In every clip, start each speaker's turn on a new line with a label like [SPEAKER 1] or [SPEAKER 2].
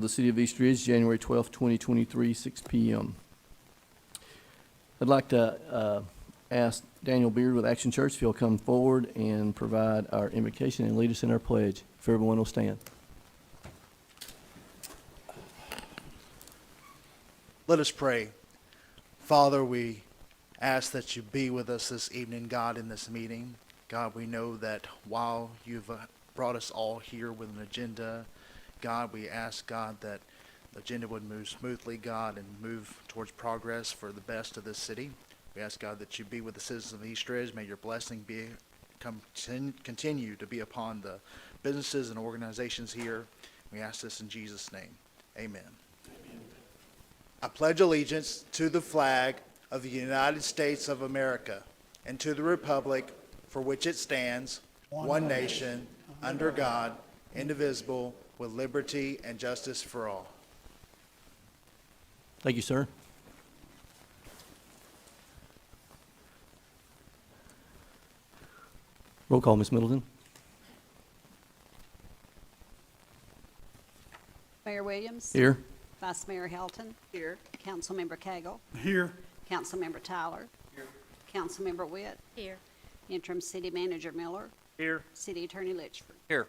[SPEAKER 1] the City of East Ridge, January 12th, 2023, 6 p.m. I'd like to ask Daniel Beard with Action Church if he'll come forward and provide our invocation and lead us in our pledge. If everyone will stand.
[SPEAKER 2] Let us pray. Father, we ask that you be with us this evening, God, in this meeting. God, we know that while you've brought us all here with an agenda, God, we ask, God, that the agenda would move smoothly, God, and move towards progress for the best of this city. We ask, God, that you be with the citizens of East Ridge. May your blessing continue to be upon the businesses and organizations here. We ask this in Jesus' name. Amen. I pledge allegiance to the flag of the United States of America and to the republic for which it stands, one nation, under God, indivisible, with liberty and justice for all.
[SPEAKER 1] Thank you, sir. Roll call, Ms. Middleton.
[SPEAKER 3] Mayor Williams.
[SPEAKER 1] Here.
[SPEAKER 3] Vice Mayor Helton. Here. Councilmember Cagle.
[SPEAKER 4] Here.
[SPEAKER 3] Councilmember Tyler. Here. Councilmember Witt.
[SPEAKER 5] Here.
[SPEAKER 3] Interim City Manager Miller.
[SPEAKER 4] Here.
[SPEAKER 3] City Attorney Litchford.
[SPEAKER 4] Here.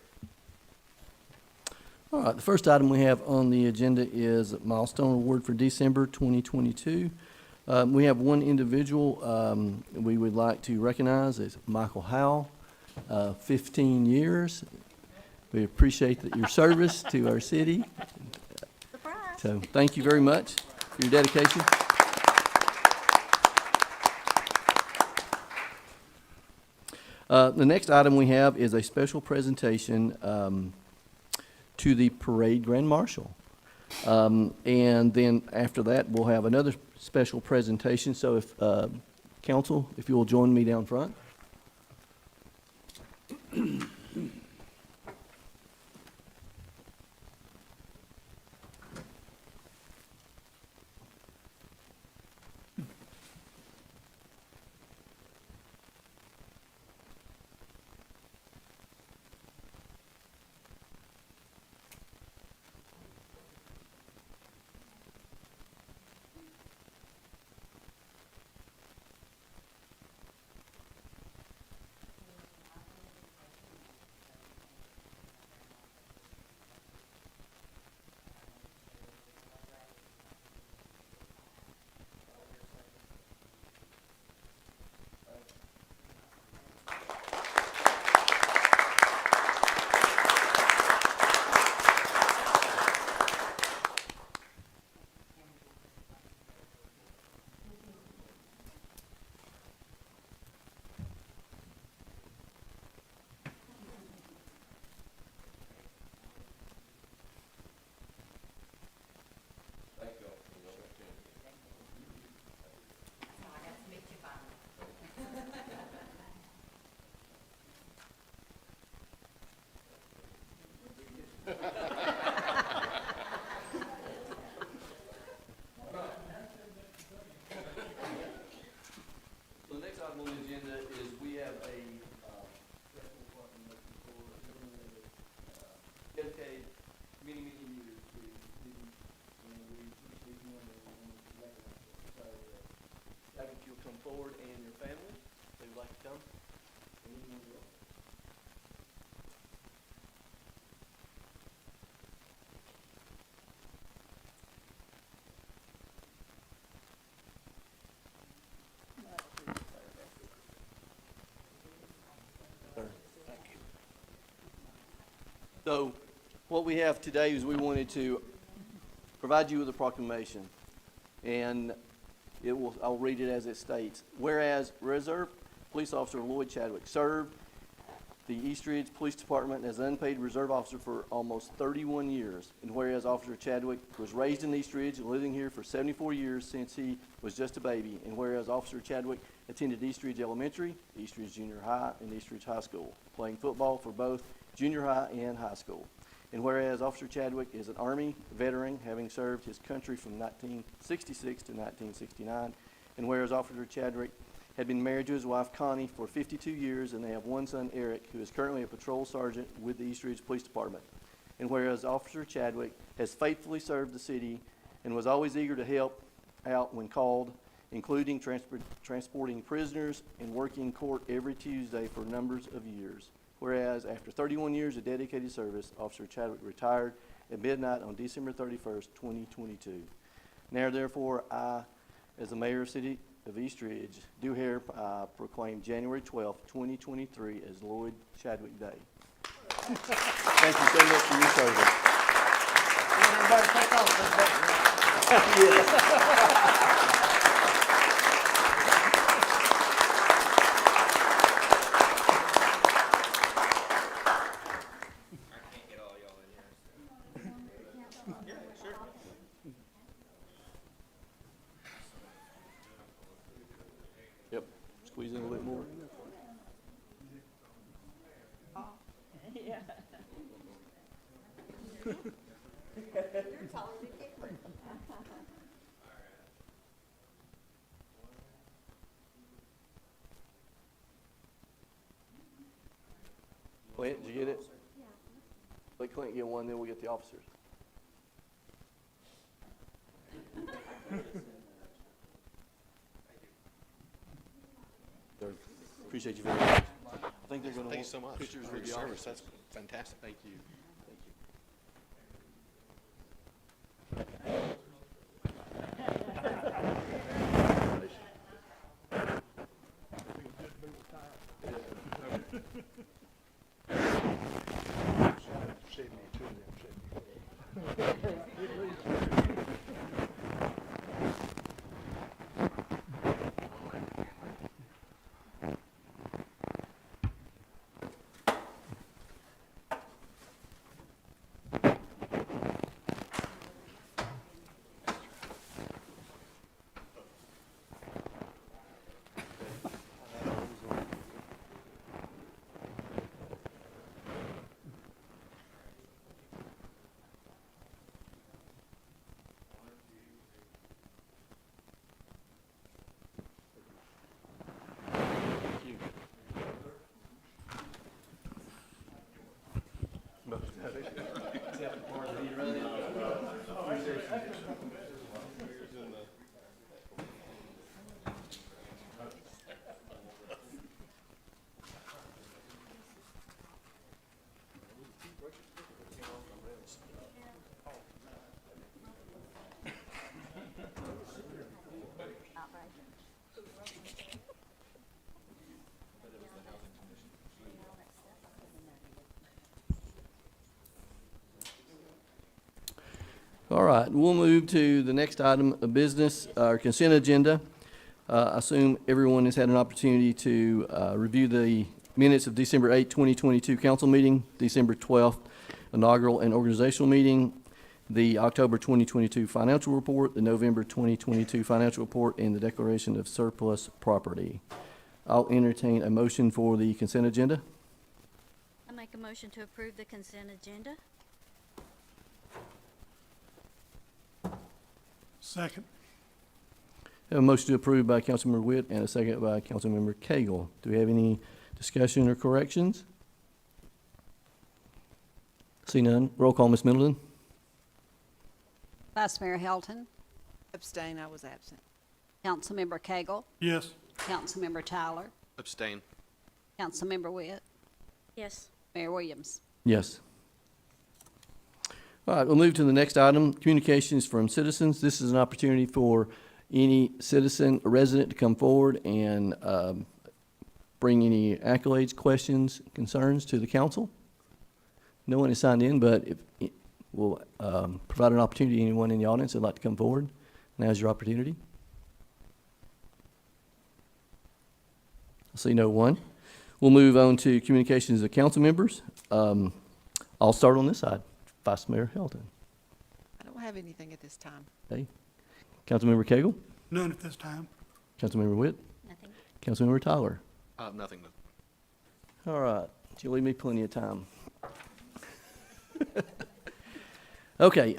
[SPEAKER 1] All right, the first item we have on the agenda is Milestone Award for December 2022. We have one individual we would like to recognize as Michael Howell, 15 years. We appreciate your service to our city.
[SPEAKER 5] Surprise.
[SPEAKER 1] So thank you very much for your dedication. The next item we have is a special presentation to the Parade Grand Marshal. And then after that, we'll have another special presentation. So if, council, if you will join me down front. So the next item on the agenda is we have a special appointment for someone that has dedicated many, many years to the city, and we appreciate him and we want to recognize him. So, I think you'll come forward and your family, if they would like to come. And anyone else. So what we have today is we wanted to provide you with a proclamation, and I'll read it as it states. Whereas Reserve Police Officer Lloyd Chadwick served the East Ridge Police Department as an unpaid reserve officer for almost 31 years, and whereas Officer Chadwick was raised in East Ridge and living here for 74 years since he was just a baby, and whereas Officer Chadwick attended East Ridge Elementary, East Ridge Junior High, and East Ridge High School, playing football for both junior high and high school. And whereas Officer Chadwick is an Army veteran, having served his country from 1966 to 1969, and whereas Officer Chadwick had been married to his wife Connie for 52 years, and they have one son, Eric, who is currently a patrol sergeant with the East Ridge Police Department. and whereas Officer Chadwick has faithfully served the city and was always eager to help out when called, including transporting prisoners and working court every Tuesday for numbers of years. Whereas after 31 years of dedicated service, Officer Chadwick retired at midnight on December 31st, 2022. Now therefore, I, as the mayor of the city of East Ridge, do hereby proclaim January 12th, 2023 as Lloyd Chadwick Day. Thank you so much for your service.
[SPEAKER 4] Everybody take off this day.
[SPEAKER 1] Yep, squeeze in a little more. Clint, did you get it? Let Clint get one, then we'll get the officers. Appreciate you very much. I think they're gonna
[SPEAKER 5] Thank you
[SPEAKER 1] want
[SPEAKER 5] so much
[SPEAKER 1] pictures
[SPEAKER 5] for
[SPEAKER 1] with
[SPEAKER 5] your
[SPEAKER 1] the
[SPEAKER 5] service.
[SPEAKER 1] officers.
[SPEAKER 5] That's fantastic.
[SPEAKER 1] Thank you. Thank you. All right, we'll move to the next item of business, our consent agenda. I assume everyone has had an opportunity to review the minutes of December 8, 2022 council meeting, December 12th inaugural and organizational meeting, the October 2022 financial report, the November 2022 financial report, and the declaration of surplus property. I'll entertain a motion for the consent agenda.
[SPEAKER 6] I make a motion to approve the consent agenda.
[SPEAKER 4] Second.
[SPEAKER 1] Have a motion to approve by Councilmember Witt and a second by Councilmember Cagle. Do we have any discussion or corrections? See none. Roll call, Ms. Middleton.
[SPEAKER 3] Vice Mayor Helton,
[SPEAKER 7] Abstain, I was absent.
[SPEAKER 3] Councilmember Cagle,
[SPEAKER 4] Yes.
[SPEAKER 3] Councilmember Tyler,
[SPEAKER 5] Abstain.
[SPEAKER 3] Councilmember Witt,
[SPEAKER 6] Yes.
[SPEAKER 3] Mayor Williams.
[SPEAKER 1] Yes. All right, we'll move to the next item, communications from citizens. This is an opportunity for any citizen or resident to come forward and bring any accolades, questions, concerns to the council. No one is signed in, but we'll provide an opportunity to anyone in the audience that'd like to come forward. Now's your opportunity. I see no one. We'll move on to communications of council members. I'll start on this side. Vice Mayor Helton.
[SPEAKER 7] I don't have anything at this time.
[SPEAKER 1] Okay. Councilmember Cagle.
[SPEAKER 4] None at this time.
[SPEAKER 1] Councilmember Witt.
[SPEAKER 6] Nothing.
[SPEAKER 1] Councilmember Tyler.
[SPEAKER 5] Nothing.
[SPEAKER 1] All right. You leave me plenty of time. Okay.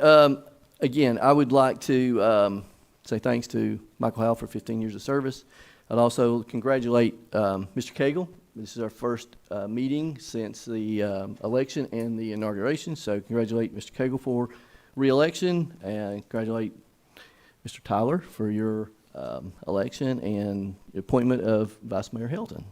[SPEAKER 1] Again, I would like to say thanks to Michael Howell for 15 years of service. I'd also congratulate Mr. Cagle This is our first meeting since the election and the inauguration, so congratulate Mr. Cagle for re-election, and congratulate Mr. Tyler for your election and the appointment of Vice Mayor Hilton.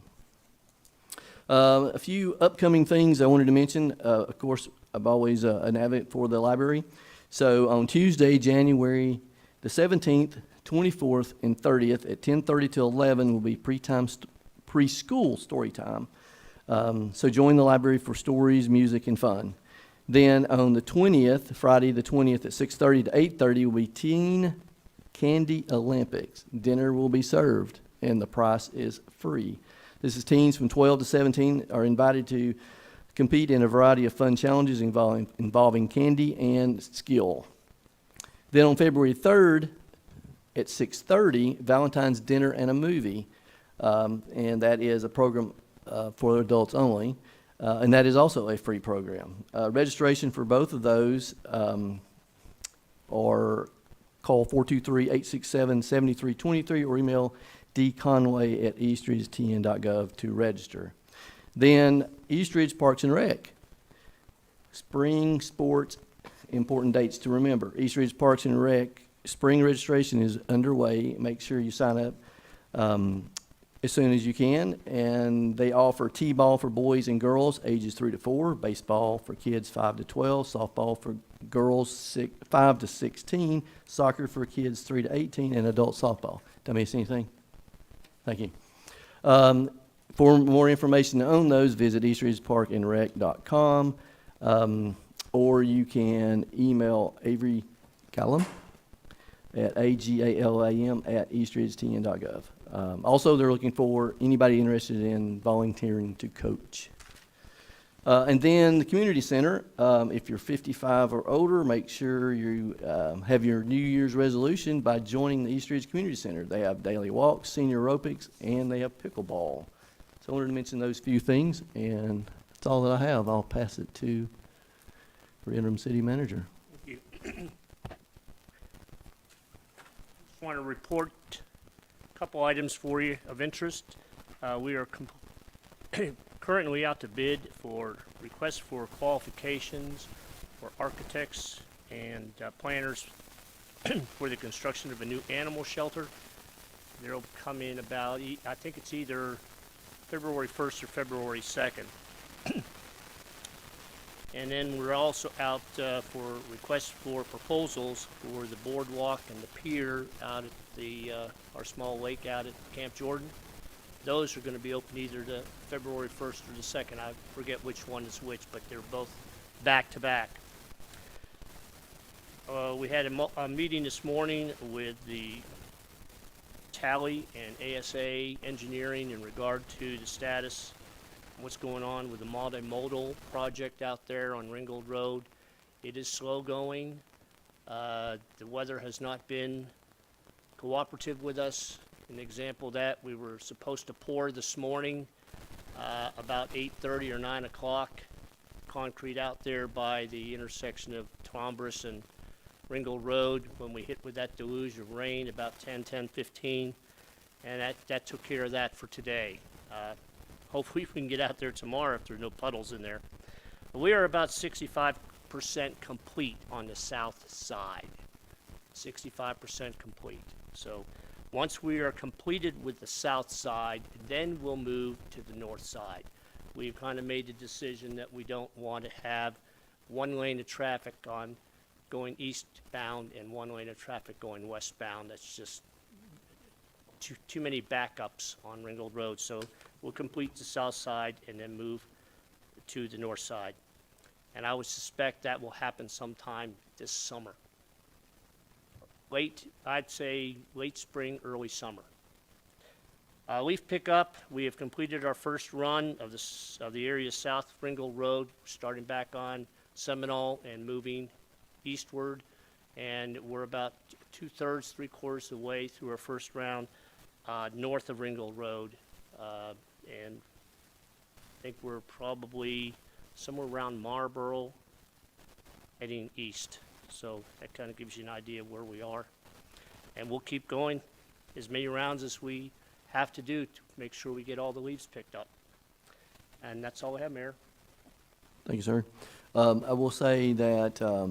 [SPEAKER 1] A few upcoming things I wanted to mention. Of course, I'm always an advocate for the library. So on Tuesday, January the 17th, 24th, and 30th at 10:30 to 11 will be preschool story time. So join the library for stories, music, and fun. Then on the 20th, Friday the 20th at 6:30 to 8:30 will be Teen Candy Olympics. Dinner will be served, and the price is free. This is teens from 12 to 17 are invited to compete in a variety of fun challenges involving candy and skill. Then on February 3rd at 6:30, Valentine's dinner and a movie. And that is a program for adults only, and that is also a free program. Registration for both of those or call 423-867-7323 or email dconway@eastridgetn.gov to register. Then East Ridge Parks and Rec. Spring sports, important dates to remember. East Ridge Parks and Rec, spring registration is underway. Make sure you sign up as soon as you can, and they offer t-ball for boys and girls ages 3 to 4, baseball for kids 5 to 12, softball for girls 5 to 16, soccer for kids 3 to 18, and adult softball. Did I miss anything? Thank you. For more information on those, visit eastridgeparkandrec.com, or you can email Avery Callum at agalam@eastridgetn.gov. Also, they're looking for anybody interested in volunteering to coach. And then the community center, if you're 55 or older, make sure you have your New Year's resolution by joining the East Ridge Community Center. They have daily walks, senior aerobics, and they have pickleball. So I wanted to mention those few things, and that's all that I have. I'll pass it to our interim city manager.
[SPEAKER 5] Thank you. Just want to report a couple items for you of interest. We are currently out to bid for requests for qualifications for architects and planners for the construction of a new animal shelter. They'll come in about, I think it's either February 1st or February 2nd. And then we're also out for requests for proposals for the boardwalk and the pier out at the our small lake out at Camp Jordan. Those are going to be open either the February 1st or the 2nd. I forget which one is which, but they're both back to back. We had a meeting this morning with the Tally and ASA Engineering in regard to the status, what's going on with the multimodal project out there on Ringgold Road. It is slow going. The weather has not been cooperative with us. An example of that, we were supposed to pour this morning about 8:30 or 9 o'clock, concrete out there by the intersection of Tombras and Ringgold Road when we hit with that deluge of rain about 10:15, and that took care of that for today. Hopefully we can get out there tomorrow if there are no puddles in there. But we are about 65% complete on the south side. 65% complete. So once we are completed with the south side, then we'll move to the north side. We've kind of made the decision that we don't want to have one lane of traffic on going eastbound and one lane of traffic going westbound. That's just too many backups on Ringgold Road. So we'll complete the south side and then move to the north side. And I would suspect that will happen sometime this summer. I'd say late spring, early summer. Leaf pickup, we have completed our first run of the area south of Ringgold Road, starting back on Seminole and moving eastward. And we're about 2/3, 3/4 of the way through our first round north of Ringgold Road. And I think we're probably somewhere around Marlboro heading east. So that kind of gives you an idea of where we are. And we'll keep going as many rounds as we have to do to make sure we get all the leaves picked up. And that's all I have, Mayor.
[SPEAKER 1] Thank you, sir. I will say that,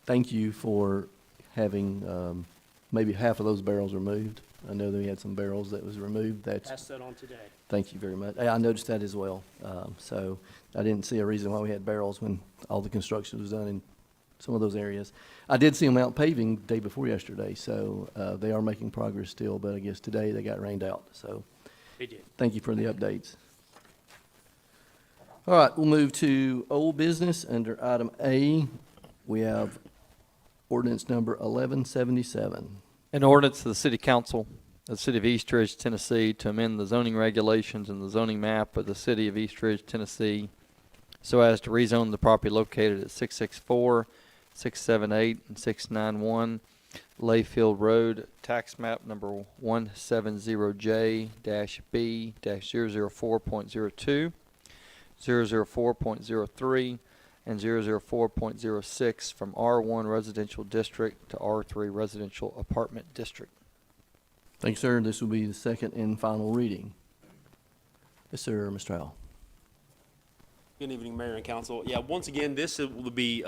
[SPEAKER 1] thank you for having, maybe half of those barrels removed. I know that we had some barrels that was removed. That's,
[SPEAKER 5] Pass that on today.
[SPEAKER 1] thank you very much. I noticed that as well. So I didn't see a reason why we had barrels when all the construction was done in some of those areas. I did see them out paving day before yesterday, so, they are making progress still, but I guess today they got rained out. So
[SPEAKER 5] They did.
[SPEAKER 1] thank you for the updates. All right, we'll move to old business. Under item A, we have ordinance number 1177.
[SPEAKER 8] An ordinance of the City Council of the City of East Ridge, Tennessee, to amend the zoning regulations and the zoning map of the City of East Ridge, Tennessee, so as to rezone the property located at 664, 678, and 691 Layfield Road, tax map number 170J-B-B-004.02, 004.03, and 004.06 from R1 Residential District to R3 Residential Apartment District.
[SPEAKER 1] Thank you, sir. This will be the second and final reading. Yes, sir, Mr. Howell.
[SPEAKER 9] Good evening, Mayor and Council. Yeah, once again, this will be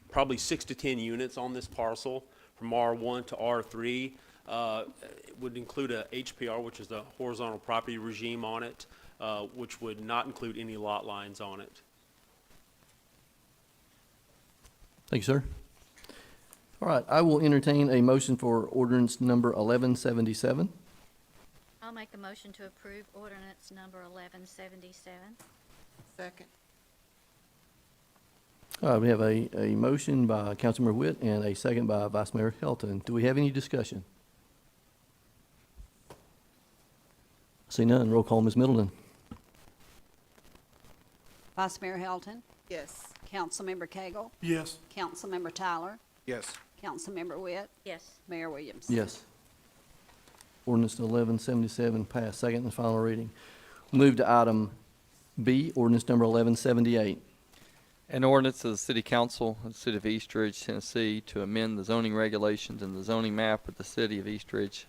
[SPEAKER 9] probably 6 to 10 units on this parcel from R1 to R3. It would include a HPR, which is the horizontal property regime on it, which would not include any lot lines on it.
[SPEAKER 1] Thank you, sir. All right, I will entertain a motion for ordinance number 1177.
[SPEAKER 6] I'll make a motion to approve ordinance number 1177.
[SPEAKER 7] Second.
[SPEAKER 1] All right, we have a motion by Councilmember Witt and a second by Vice Mayor Helton. Do we have any discussion? See none. Roll call, Ms. Middleton.
[SPEAKER 3] Vice Mayor Helton,
[SPEAKER 7] Yes.
[SPEAKER 3] Councilmember Cagle,
[SPEAKER 4] Yes.
[SPEAKER 3] Councilmember Tyler,
[SPEAKER 2] Yes.
[SPEAKER 3] Councilmember Witt,
[SPEAKER 6] Yes.
[SPEAKER 3] Mayor Williams.
[SPEAKER 1] Yes. Ordinance 1177 passed, second and final reading. Move to item B, ordinance number 1178.
[SPEAKER 8] An ordinance of the City Council of the City of East Ridge, Tennessee, to amend the zoning regulations and the zoning map of the City of East Ridge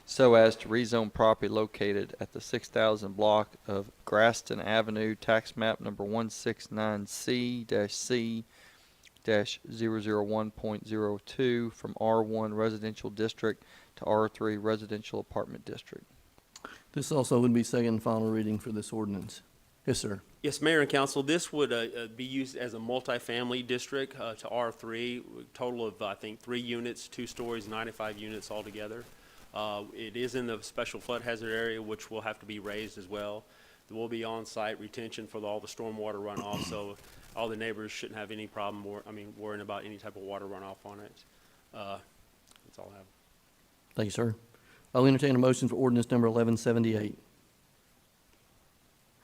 [SPEAKER 8] so as to rezone property located at the 6000 block of Graston Avenue, tax map number 169C-C-001.02 from R1 Residential District to R3 Residential Apartment District.
[SPEAKER 1] This also would be second and final reading for this ordinance. Yes, sir.
[SPEAKER 9] Yes, Mayor and Council, this would be used as a multifamily district to R3, total of, I think, 3 units, 2 stories, 95 units altogether. It is in the special flood hazard area, which will have to be raised as well. There will be on-site retention for all the stormwater runoff, so all the neighbors shouldn't have any problem, worrying about any type of water runoff on it. That's all I have.
[SPEAKER 1] Thank you, sir. I'll entertain a motion for ordinance number 1178.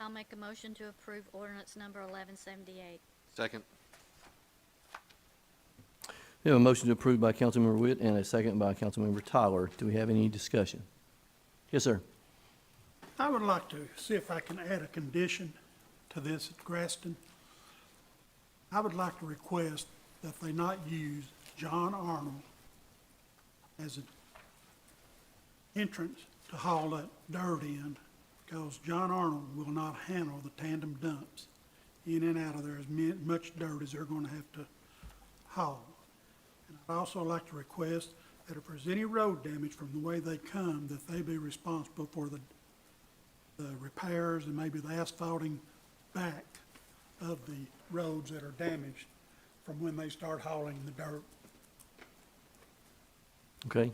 [SPEAKER 6] I'll make a motion to approve ordinance number 1178.
[SPEAKER 2] Second.
[SPEAKER 1] We have a motion to approve by Councilmember Witt and a second by Councilmember Tyler. Do we have any discussion? Yes, sir.
[SPEAKER 4] I would like to see if I can add a condition to this at Graston. I would like to request that they not use John Arnold as an entrance to haul that dirt in, because John Arnold will not handle the tandem dumps in and out of there as much dirt as they're gonna have to haul. And I'd also like to request that if there's any road damage from the way they come, that they be responsible for the repairs and maybe the asphalting back of the roads that are damaged from when they start hauling the dirt.
[SPEAKER 1] Okay.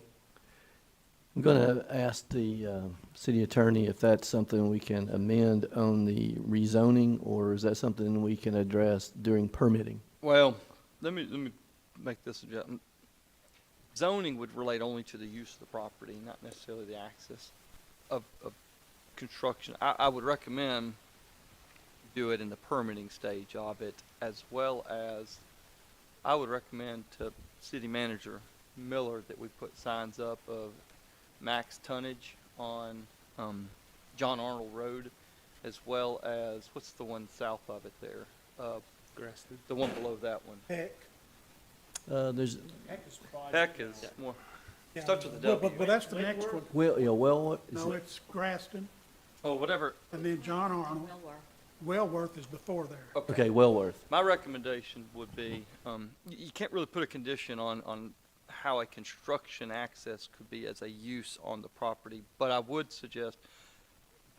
[SPEAKER 1] I'm going to ask the city attorney if that's something we can amend on the rezoning, or is that something we can address during permitting?
[SPEAKER 8] Well, let me make this adjustment. Zoning would relate only to the use of the property, not necessarily the access of construction. I would recommend do it in the permitting stage of it, as well as I would recommend to City Manager Miller that we put signs up of max tonnage on John Arnold Road, as well as, what's the one south of it there?
[SPEAKER 9] Graston.
[SPEAKER 8] The one below that one.
[SPEAKER 4] Heck.
[SPEAKER 1] There's,
[SPEAKER 8] Heck is more,
[SPEAKER 4] Yeah,
[SPEAKER 8] starts with a W.
[SPEAKER 4] But that's the next one.
[SPEAKER 1] well, yeah, well,
[SPEAKER 4] No, it's Graston.
[SPEAKER 8] Well, whatever,
[SPEAKER 4] and then John Arnold. Wellworth is before there.
[SPEAKER 1] Okay, Wellworth.
[SPEAKER 8] my recommendation would be, you can't really put a condition on how a construction access could be as a use on the property, but I would suggest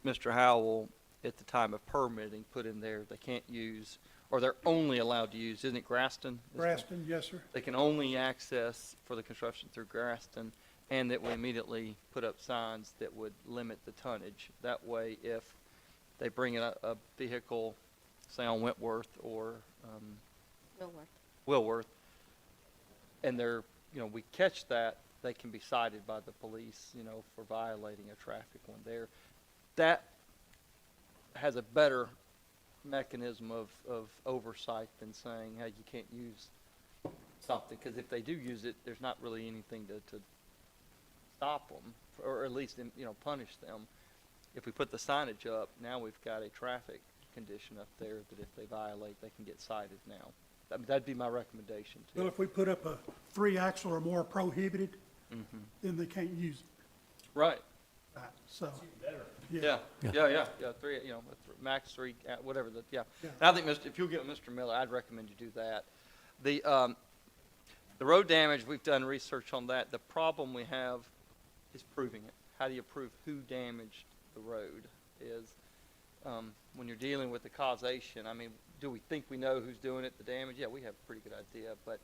[SPEAKER 8] Mr. Howell, at the time of permitting, put in there they can't use, or they're only allowed to use, isn't it Graston?
[SPEAKER 4] Graston, yes, sir.
[SPEAKER 8] They can only access for the construction through Graston, and that we immediately put up signs that would limit the tonnage. That way, if they bring in a vehicle, say on Wentworth or Willworth, and they're, we catch that, they can be cited by the police, for violating a traffic one there. That has a better mechanism of oversight than saying, hey, you can't use something, because if they do use it, there's not really anything to stop them, or at least, punish them. If we put the signage up, now we've got a traffic condition up there that if they violate, they can get cited now. That'd be my recommendation too.
[SPEAKER 4] Well, if we put up a 3-axle or more prohibited, then they can't use it.
[SPEAKER 8] Right.
[SPEAKER 4] Right, so,
[SPEAKER 8] Yeah, yeah, three, max three, whatever, yeah.
[SPEAKER 4] Yeah.
[SPEAKER 8] And I think, if you'll get with Mr. Miller, I'd recommend you do that. The road damage, we've done research on that. The problem we have is proving it. How do you prove who damaged the road is, when you're dealing with the causation, I mean, do we think we know who's doing it, the damage? Yeah, we have a pretty good idea, but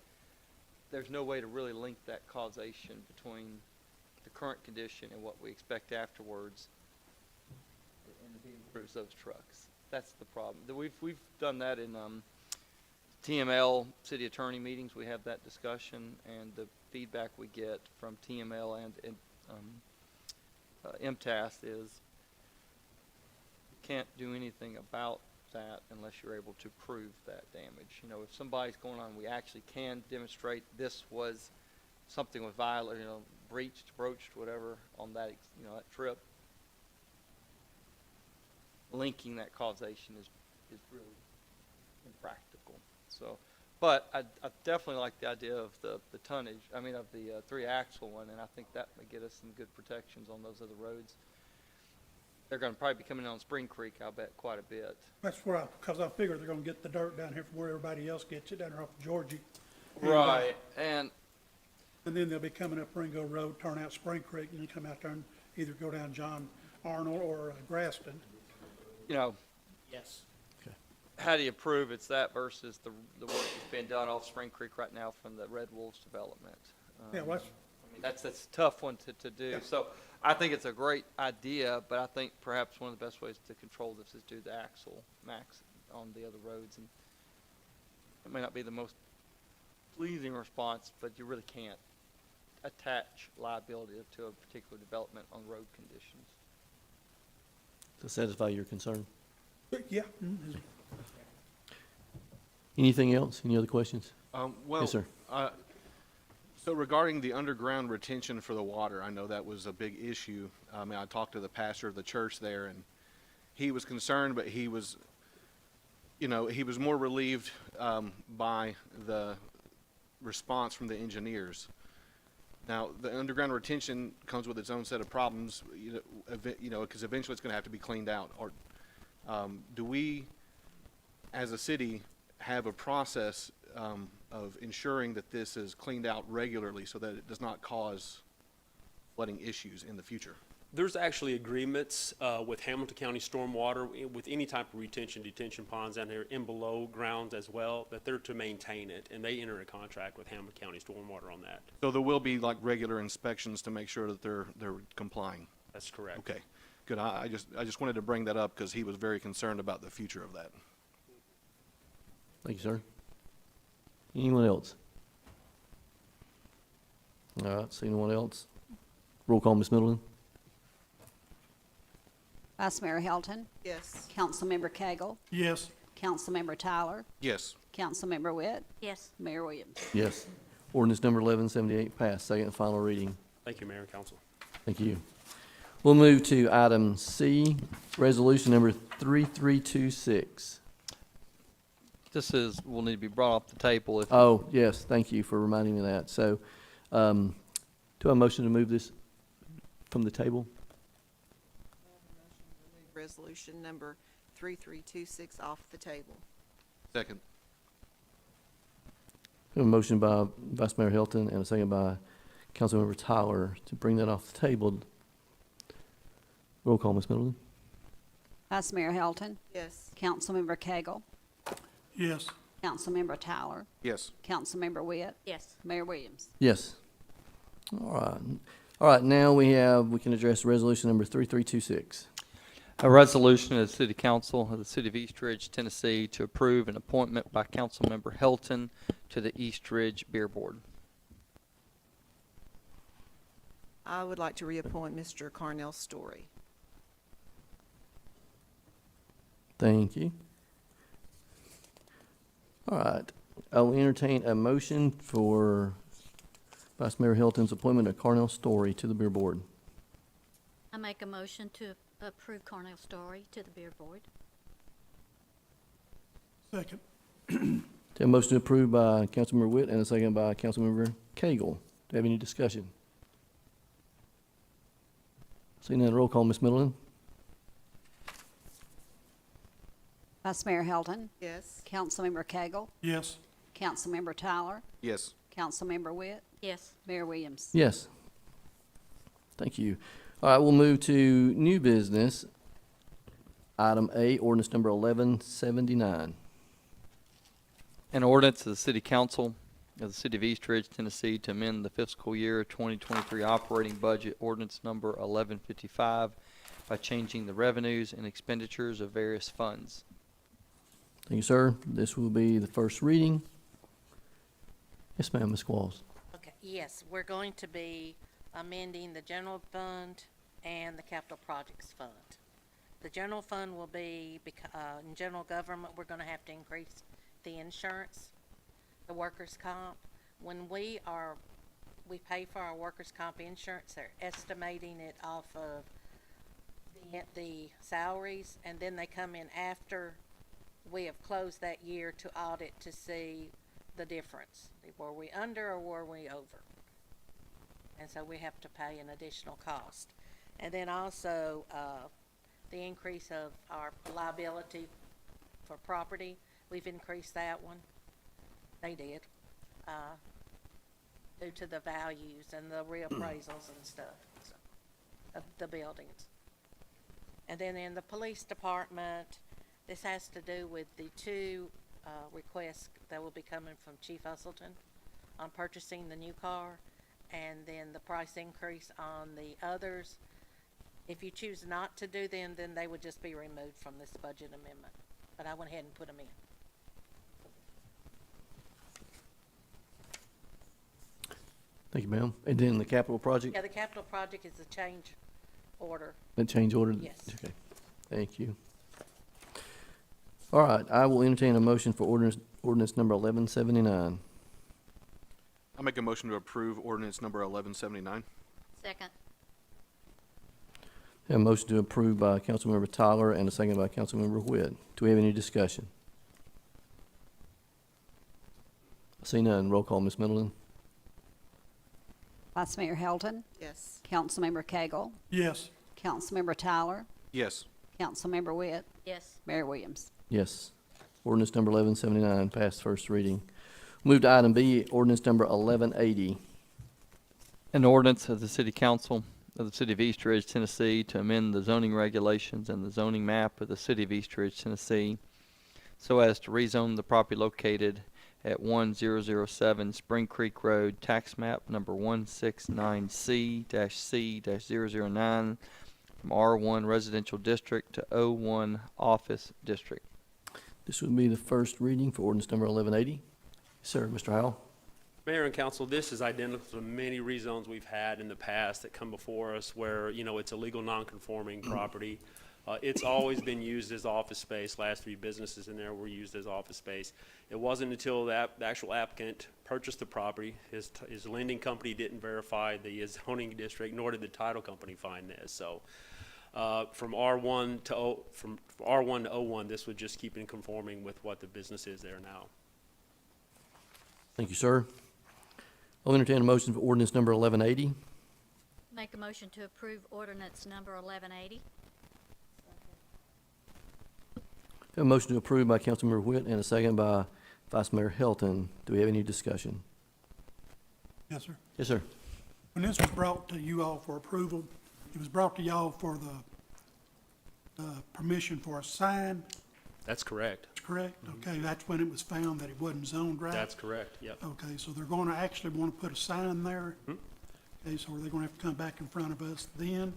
[SPEAKER 8] there's no way to really link that causation between the current condition and what we expect afterwards, and the improves those trucks. That's the problem. We've done that in TML city attorney meetings. We have that discussion, and the feedback we get from TML and MTAS is you can't do anything about that unless you're able to prove that damage. If somebody's going on, we actually can demonstrate this was something with violent, breached, broached, whatever on that, that trip. Linking that causation is really impractical. So, but I definitely like the idea of the tonnage. I mean, of the 3-axle one, and I think that may get us some good protections on those other roads. They're going to probably be coming on Spring Creek, I'll bet, quite a bit.
[SPEAKER 4] that's where because I figure they're gonna get the dirt down here from where everybody else gets it, down here off of Georgie.
[SPEAKER 8] Right. And
[SPEAKER 4] And then they'll be coming up Ringo Road, turn out Spring Creek, and then come out there and either go down John Arnold or Graston.
[SPEAKER 5] Yes.
[SPEAKER 8] how do you prove it's that versus the work that's being done off Spring Creek right now from the Red Wolves development?
[SPEAKER 4] Yeah, well,
[SPEAKER 8] That's a tough one to do.
[SPEAKER 4] Yeah.
[SPEAKER 8] So I think it's a great idea, but I think perhaps one of the best ways to control this is do the axle max on the other roads. And it may not be the most pleasing response, but you really can't attach liability to a particular development on road conditions.
[SPEAKER 1] To satisfy your concern.
[SPEAKER 4] yeah.
[SPEAKER 1] Anything else? Any other questions?
[SPEAKER 10] Well,
[SPEAKER 1] Yes, sir.
[SPEAKER 10] So regarding the underground retention for the water, I know that was a big issue. I mean, I talked to the pastor of the church there, and he was concerned, but he was, he was more relieved by the response from the engineers. Now, the underground retention comes with its own set of problems, because eventually it's going to have to be cleaned out. Or do we, as a city, have a process of ensuring that this is cleaned out regularly so that it does not cause flooding issues in the future?
[SPEAKER 9] There's actually agreements with Hamilton County Stormwater, with any type of detention ponds down here in below ground as well, that they're to maintain it, and they enter a contract with Hamilton County Stormwater on that.
[SPEAKER 10] So there will be like regular inspections to make sure that they're complying.
[SPEAKER 9] That's correct.
[SPEAKER 10] Okay, good. I just wanted to bring that up because he was very concerned about the future of that.
[SPEAKER 1] Thank you, sir. Anyone else? All right, see anyone else? Roll call, Ms. Middleton.
[SPEAKER 3] Vice Mayor Helton,
[SPEAKER 7] Yes.
[SPEAKER 3] Councilmember Cagle,
[SPEAKER 4] Yes,
[SPEAKER 3] Councilmember Tyler,
[SPEAKER 10] Yes.
[SPEAKER 3] Councilmember Witt,
[SPEAKER 6] Yes.
[SPEAKER 3] Mayor Williams.
[SPEAKER 1] Yes. Ordinance number 1178 passed. Second and final reading.
[SPEAKER 9] Thank you, Mayor and Council.
[SPEAKER 1] Thank you. We'll move to item C, resolution number 3326.
[SPEAKER 8] Will need to be brought off the table if.
[SPEAKER 1] Oh, yes, thank you for reminding me of that. So, do I have a motion to move this from the table?
[SPEAKER 7] resolution number 3326 off the table.
[SPEAKER 10] Second.
[SPEAKER 1] We have a motion by Vice Mayor Hilton and a second by Councilmember Tyler to bring that off the table. Roll call, Ms. Middleton.
[SPEAKER 3] Vice Mayor Hilton,
[SPEAKER 7] Yes.
[SPEAKER 3] Councilmember Cagle,
[SPEAKER 4] Yes.
[SPEAKER 3] Councilmember Tyler,
[SPEAKER 10] Yes.
[SPEAKER 3] Councilmember Witt,
[SPEAKER 6] Yes.
[SPEAKER 3] Mayor Williams.
[SPEAKER 1] Yes. All right. All right, now we can address resolution number 3326.
[SPEAKER 8] A resolution of the City Council of the City of East Ridge, Tennessee, to approve an appointment by Councilmember Helton to the East Ridge Beer Board.
[SPEAKER 7] I would like to reappoint Mr. Carnell Story.
[SPEAKER 1] Thank you. All right, I'll entertain a motion for Vice Mayor Hilton's appointment of Carnell Story to the Beer Board.
[SPEAKER 6] I make a motion to approve Cornell Story to the Beer Board.
[SPEAKER 4] Second.
[SPEAKER 1] A motion approved by Councilmember Witt and a second by Councilmember Cagle. Do you have any discussion? Seeing none, roll call, Ms. Middleton.
[SPEAKER 3] Vice Mayor Hilton,
[SPEAKER 7] Yes.
[SPEAKER 3] Councilmember Cagle,
[SPEAKER 4] Yes.
[SPEAKER 3] Councilmember Tyler,
[SPEAKER 10] Yes.
[SPEAKER 3] Councilmember Witt,
[SPEAKER 6] Yes.
[SPEAKER 3] Mayor Williams.
[SPEAKER 1] Yes. Thank you. All right, we'll move to new business. Item A, ordinance number 1179.
[SPEAKER 8] An ordinance of the City Council of the City of East Ridge, Tennessee, to amend the fiscal year 2023 operating budget ordinance number 1155 by changing the revenues and expenditures of various funds.
[SPEAKER 1] Thank you, sir. This will be the first reading. Yes, ma'am, Ms. Qualls.
[SPEAKER 11] Okay, yes, we're going to be amending the general fund and the capital projects fund. The general fund will be, in general government, we're gonna have to increase the insurance, the workers' comp. When we pay for our workers' comp insurance, they're estimating it off of the salaries, and then they come in after we have closed that year to audit to see the difference. Were we under or were we over? And so we have to pay an additional cost. And then also, the increase of our liability for property, we've increased that one. They did, due to the values and the reappraisals and stuff, so, of the buildings. And then in the police department, this has to do with the two requests that will be coming from Chief Usleton on purchasing the new car, and then the price increase on the others. If you choose not to do them, then they would just be removed from this budget amendment. But I went ahead and put them in.
[SPEAKER 1] Thank you, ma'am. And then the capital project,
[SPEAKER 11] Yeah, the capital project is a change order.
[SPEAKER 1] the change order?
[SPEAKER 11] Yes.
[SPEAKER 1] Okay, thank you. All right, I will entertain a motion for ordinance number 1179.
[SPEAKER 10] I'll make a motion to approve ordinance number 1179.
[SPEAKER 6] Second.
[SPEAKER 1] Have a motion to approve by Councilmember Tyler and a second by Councilmember Witt. Do we have any discussion? I see none. Roll call, Ms. Middleton.
[SPEAKER 3] Vice Mayor Hilton,
[SPEAKER 7] Yes.
[SPEAKER 3] Councilmember Cagle,
[SPEAKER 4] Yes.
[SPEAKER 3] Councilmember Tyler,
[SPEAKER 10] Yes.
[SPEAKER 3] Councilmember Witt,
[SPEAKER 6] Yes.
[SPEAKER 3] Mayor Williams.
[SPEAKER 1] Yes. Ordinance number 1179 passed first reading. Move to item B, ordinance number 1180.
[SPEAKER 8] An ordinance of the City Council of the City of East Ridge, Tennessee, to amend the zoning regulations and the zoning map of the City of East Ridge, Tennessee, so as to rezone the property located at 1007 Spring Creek Road, tax map number 169C-C-009, from R1 Residential District to O1 Office District.
[SPEAKER 1] This would be the first reading for ordinance number 1180. Sir, Mr. Howell.
[SPEAKER 9] Mayor and council, this is identical to many rezones we've had in the past that come before us where, you know, it's a legal non-conforming property. It's always been used as office space. Last 3 businesses in there were used as office space. It wasn't until the actual applicant purchased the property, his lending company didn't verify the zoning district, nor did the title company find this. So from R1 to O1, this would just keep it conforming with what the business is there now.
[SPEAKER 1] Thank you, sir. I'll entertain a motion for ordinance number 1180.
[SPEAKER 6] Make a motion to approve ordinance number 1180.
[SPEAKER 1] Have a motion to approve by Councilmember Witt and a second by Vice Mayor Hilton. Do we have any discussion?
[SPEAKER 4] Yes, sir.
[SPEAKER 1] Yes, sir.
[SPEAKER 4] When this was brought to you all for approval, it was brought to y'all for the permission for a sign,
[SPEAKER 9] That's correct.
[SPEAKER 4] correct? Okay, that's when it was found that it wasn't zoned right?
[SPEAKER 9] That's correct, yep.
[SPEAKER 4] Okay, so they're gonna actually wanna put a sign there? Okay, so are they gonna have to come back in front of us then?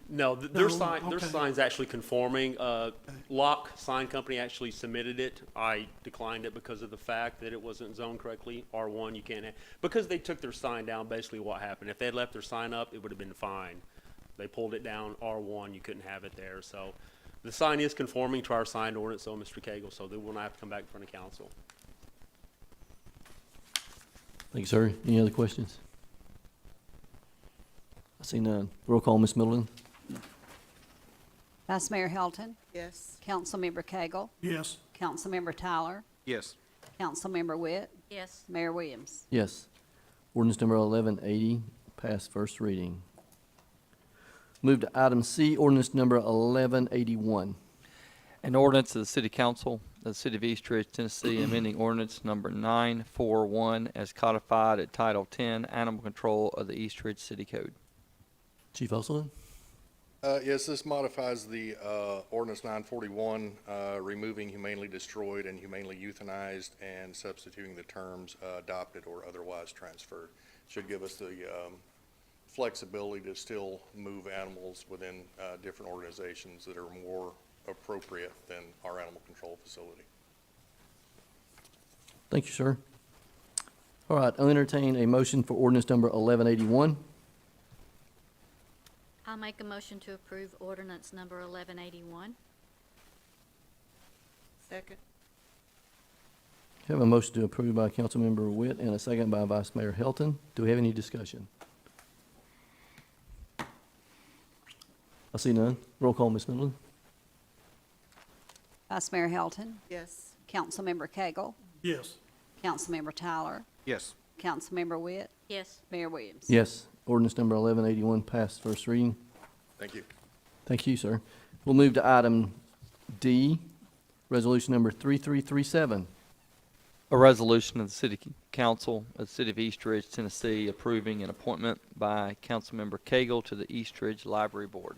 [SPEAKER 9] No,
[SPEAKER 4] No,
[SPEAKER 9] their
[SPEAKER 4] okay.
[SPEAKER 9] sign's actually conforming. Locke Sign Company actually submitted it. I declined it because of the fact that it wasn't zoned correctly. R1, you can't have, because they took their sign down, basically what happened. If they had left their sign up, it would have been fine. They pulled it down, R1, you couldn't have it there, so. The sign is conforming to our sign ordinance, so Mr. Cagle, so they will not have to come back in front of council.
[SPEAKER 1] Thank you, sir. Any other questions? I see none. Roll call, Ms. Middleton.
[SPEAKER 3] Vice Mayor Hilton,
[SPEAKER 7] Yes.
[SPEAKER 3] Councilmember Cagle,
[SPEAKER 4] Yes,
[SPEAKER 3] Councilmember Tyler,
[SPEAKER 10] Yes.
[SPEAKER 3] Councilmember Witt,
[SPEAKER 6] Yes.
[SPEAKER 3] Mayor Williams.
[SPEAKER 1] Yes. Ordinance number 1180, passed first reading. Move to item C, ordinance number 1181.
[SPEAKER 8] An ordinance of the City Council of the City of East Ridge, Tennessee, amending ordinance number 941 as codified at Title 10, Animal Control of the East Ridge City Code.
[SPEAKER 1] Chief Osterlin?
[SPEAKER 12] Yes, this modifies the ordinance 941, removing humanely destroyed and humanely euthanized and substituting the terms adopted or otherwise transferred. Should give us the flexibility to still move animals within different organizations that are more appropriate than our animal control facility.
[SPEAKER 1] Thank you, sir. All right, I'll entertain a motion for ordinance number 1181.
[SPEAKER 6] I'll make a motion to approve ordinance number 1181.
[SPEAKER 7] Second.
[SPEAKER 1] Have a motion to approve by Councilmember Witt and a second by Vice Mayor Hilton. Do we have any discussion? I see none. Roll call, Ms. Middleton.
[SPEAKER 3] Vice Mayor Hilton,
[SPEAKER 7] Yes.
[SPEAKER 3] Councilmember Cagle,
[SPEAKER 4] yes,
[SPEAKER 3] Councilmember Tyler,
[SPEAKER 10] Yes.
[SPEAKER 3] Councilmember Witt,
[SPEAKER 6] Yes.
[SPEAKER 3] Mayor Williams.
[SPEAKER 1] Yes. Ordinance number 1181 passed first reading.
[SPEAKER 12] Thank you.
[SPEAKER 1] Thank you, sir. We'll move to item D, resolution number 3337.
[SPEAKER 8] A resolution of the City Council of the City of East Ridge, Tennessee, approving an appointment by Councilmember Cagle to the East Ridge Library Board.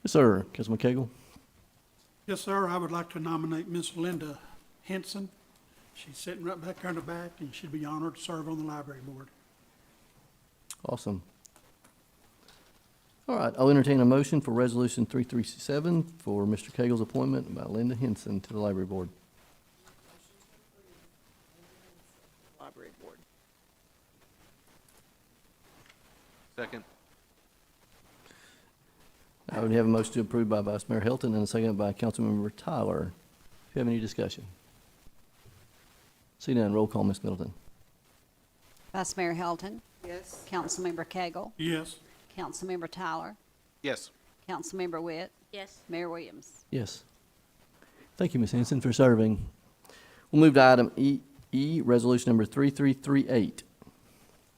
[SPEAKER 1] Yes, sir. Councilman Cagle?
[SPEAKER 4] yes, sir, I would like to nominate Miss Linda Henson. She's sitting right back there in the back, and she'd be honored to serve on the library board.
[SPEAKER 1] Awesome. All right, I'll entertain a motion for resolution 337 for Mr. Cagle's appointment by Linda Henson to the library board.
[SPEAKER 7] Library Board.
[SPEAKER 10] Second.
[SPEAKER 1] I would have a motion to approve by Vice Mayor Hilton and a second by Councilmember Tyler. If you have any discussion? See none, roll call, Ms. Middleton.
[SPEAKER 3] Vice Mayor Hilton,
[SPEAKER 7] Yes.
[SPEAKER 3] Councilmember Cagle,
[SPEAKER 4] Yes,
[SPEAKER 3] Councilmember Tyler,
[SPEAKER 10] Yes.
[SPEAKER 3] Councilmember Witt,
[SPEAKER 6] Yes.
[SPEAKER 3] Mayor Williams.
[SPEAKER 1] Yes. Thank you, Ms. Henson, for serving. We'll move to item E, resolution number 3338.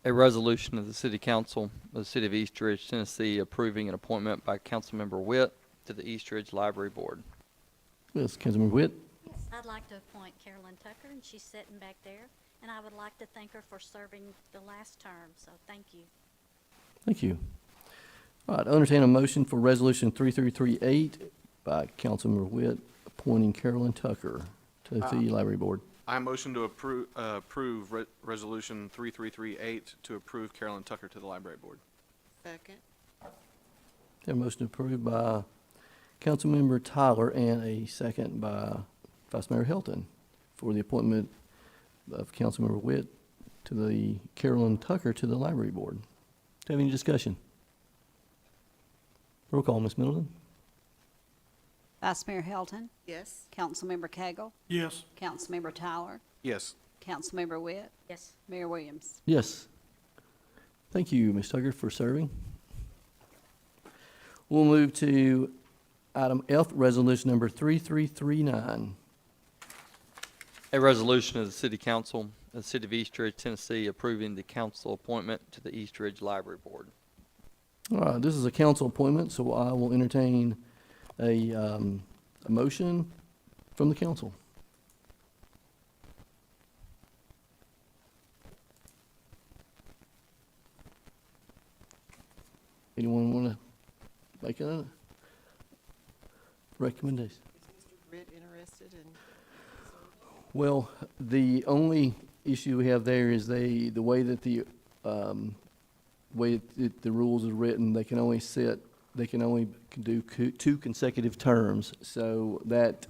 [SPEAKER 8] A resolution of the City Council of the City of East Ridge, Tennessee, approving an appointment by Councilmember Witt to the East Ridge Library Board.
[SPEAKER 1] Yes, Councilmember Witt.
[SPEAKER 6] I'd like to appoint Carolyn Tucker, and she's sitting back there. And I would like to thank her for serving the last term, so thank you.
[SPEAKER 1] Thank you. All right, I'll entertain a motion for resolution 3338 by Councilmember Witt appointing Carolyn Tucker to the library board.
[SPEAKER 10] I motion to approve resolution 3338 to approve Carolyn Tucker to the library board.
[SPEAKER 7] Second.
[SPEAKER 1] Have a motion approved by Councilmember Tyler and a second by Vice Mayor Hilton for the appointment of Councilmember Witt to the Carolyn Tucker to the library board. Do you have any discussion? Roll call, Ms. Middleton.
[SPEAKER 3] Vice Mayor Hilton,
[SPEAKER 7] Yes.
[SPEAKER 3] Councilmember Cagle,
[SPEAKER 4] yes,
[SPEAKER 3] Councilmember Tyler,
[SPEAKER 10] Yes.
[SPEAKER 3] Councilmember Witt,
[SPEAKER 6] Yes.
[SPEAKER 3] Mayor Williams.
[SPEAKER 1] Yes. Thank you, Ms. Tucker, for serving. We'll move to item F, resolution number 3339.
[SPEAKER 8] A resolution of the City Council of the City of East Ridge, Tennessee, approving the council appointment to the East Ridge Library Board.
[SPEAKER 1] All right, this is a council appointment, so I will entertain a motion from the council. Anyone want to make a recommendation?
[SPEAKER 7] Is Mr. Britt interested in?
[SPEAKER 1] Well, the only issue we have there is the way that the rules are written, they can only do two consecutive terms. So that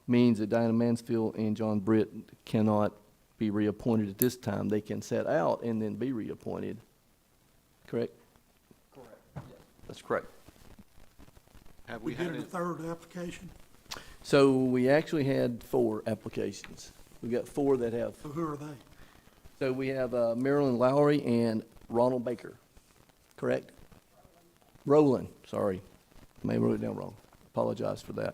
[SPEAKER 1] means that Diana Mansfield and John Britt cannot be reappointed at this time. They can set out and then be reappointed. Correct?
[SPEAKER 8] That's correct.
[SPEAKER 10] Have
[SPEAKER 4] We
[SPEAKER 10] we had
[SPEAKER 4] did a
[SPEAKER 10] it?
[SPEAKER 4] third application.
[SPEAKER 1] So we actually had 4 applications. We got 4 that have.
[SPEAKER 4] So who are they?
[SPEAKER 1] So we have Marilyn Lowry and Ronald Baker, correct? Roland, sorry. May have wrote it down wrong. Apologize for that.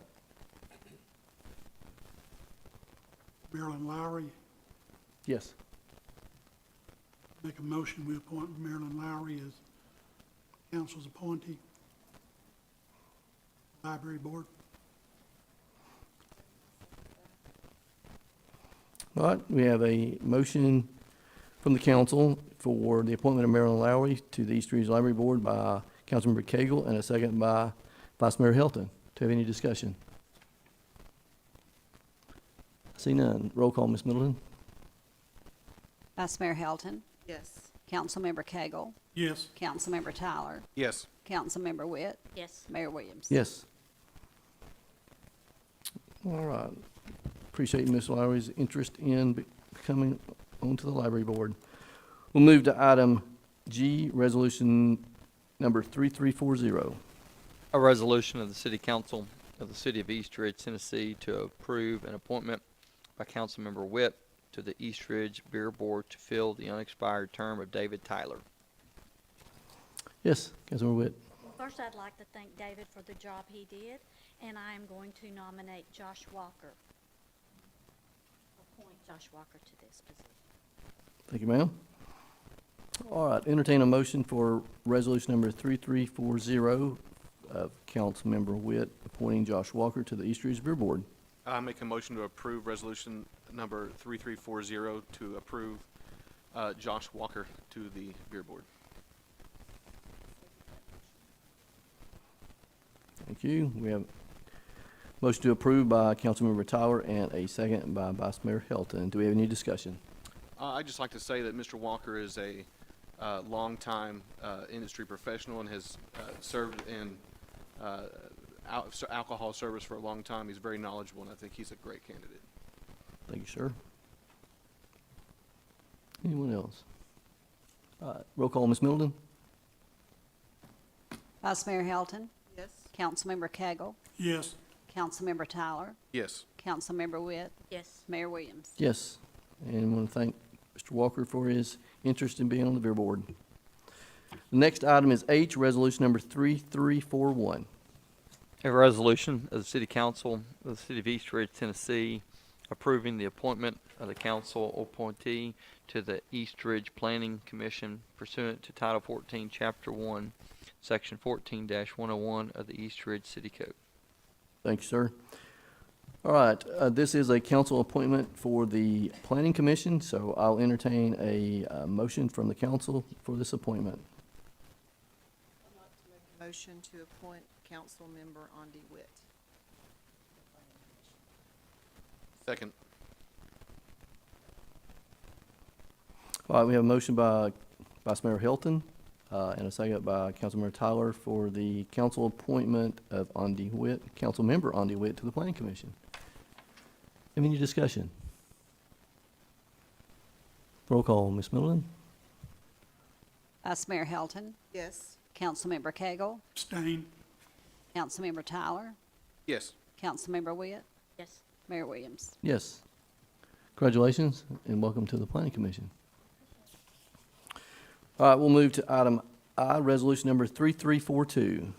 [SPEAKER 4] Marilyn Lowry.
[SPEAKER 1] Yes.
[SPEAKER 4] Make a motion, we appoint Marilyn Lowry as council's appointee. Library Board.
[SPEAKER 1] All right, we have a motion from the council for the appointment of Marilyn Lowry to the East Ridge Library Board by Councilmember Cagle and a second by Vice Mayor Helton. Do you have any discussion? I see none. Roll call, Ms. Middleton.
[SPEAKER 3] Vice Mayor Helton,
[SPEAKER 7] Yes.
[SPEAKER 3] Councilmember Cagle,
[SPEAKER 4] Yes.
[SPEAKER 3] Councilmember Tyler,
[SPEAKER 10] Yes.
[SPEAKER 3] Councilmember Witt,
[SPEAKER 6] Yes.
[SPEAKER 3] Mayor Williams.
[SPEAKER 1] Yes. All right. Appreciate Ms. Lowry's interest in coming onto the library board. We'll move to item G, resolution number 3340.
[SPEAKER 8] A resolution of the City Council of the City of East Ridge, Tennessee to approve an appointment by Councilmember Witt to the East Ridge Beer Board to fill the unexpired term of David Tyler.
[SPEAKER 1] Yes, Councilmember Witt.
[SPEAKER 6] First, I'd like to thank David for the job he did, and I am going to nominate Josh Walker. Appoint Josh Walker to this position.
[SPEAKER 1] Thank you, ma'am. All right, entertain a motion for resolution number 3340 of Councilmember Witt appointing Josh Walker to the East Ridge Beer Board.
[SPEAKER 10] I make a motion to approve resolution number 3340 to approve Josh Walker to the beer board.
[SPEAKER 1] Thank you. We have motion to approve by Councilmember Tyler and a second by Vice Mayor Helton. Do we have any discussion?
[SPEAKER 10] I'd just like to say that Mr. Walker is a longtime industry professional and has served in alcohol service for a long time. He's very knowledgeable, and I think he's a great candidate.
[SPEAKER 1] Thank you, sir. Anyone else? All right, roll call, Ms. Middleton.
[SPEAKER 3] Vice Mayor Helton,
[SPEAKER 7] Yes.
[SPEAKER 3] Councilmember Cagle,
[SPEAKER 4] Yes.
[SPEAKER 3] Councilmember Tyler,
[SPEAKER 10] Yes.
[SPEAKER 3] Councilmember Witt,
[SPEAKER 6] Yes.
[SPEAKER 3] Mayor Williams.
[SPEAKER 1] Yes. And I want to thank Mr. Walker for his interest in being on the beer board. The next item is H, resolution number 3341.
[SPEAKER 8] A resolution of the City Council of the City of East Ridge, Tennessee, approving the appointment of the council appointee to the East Ridge Planning Commission pursuant to Title 14, Chapter 1, Section 14-101 of the East Ridge City Code.
[SPEAKER 1] Thank you, sir. All right, this is a council appointment for the Planning Commission, so I'll entertain a motion from the council for this appointment.
[SPEAKER 7] I'd like to make a motion to appoint Councilmember Andy Witt.
[SPEAKER 10] Second.
[SPEAKER 1] All right, we have a motion by Vice Mayor Helton and a second by Councilmember Tyler for the council appointment of Andy Witt, Councilmember Andy Witt to the Planning Commission. Have any discussion? Roll call, Ms. Middleton.
[SPEAKER 3] Vice Mayor Helton,
[SPEAKER 7] Yes.
[SPEAKER 3] Councilmember Cagle,
[SPEAKER 4] Abstain.
[SPEAKER 3] Councilmember Tyler,
[SPEAKER 10] Yes.
[SPEAKER 3] Councilmember Witt,
[SPEAKER 6] Yes.
[SPEAKER 3] Mayor Williams.
[SPEAKER 1] Yes. Congratulations and welcome to the Planning Commission. All right, we'll move to item I, resolution number 3342.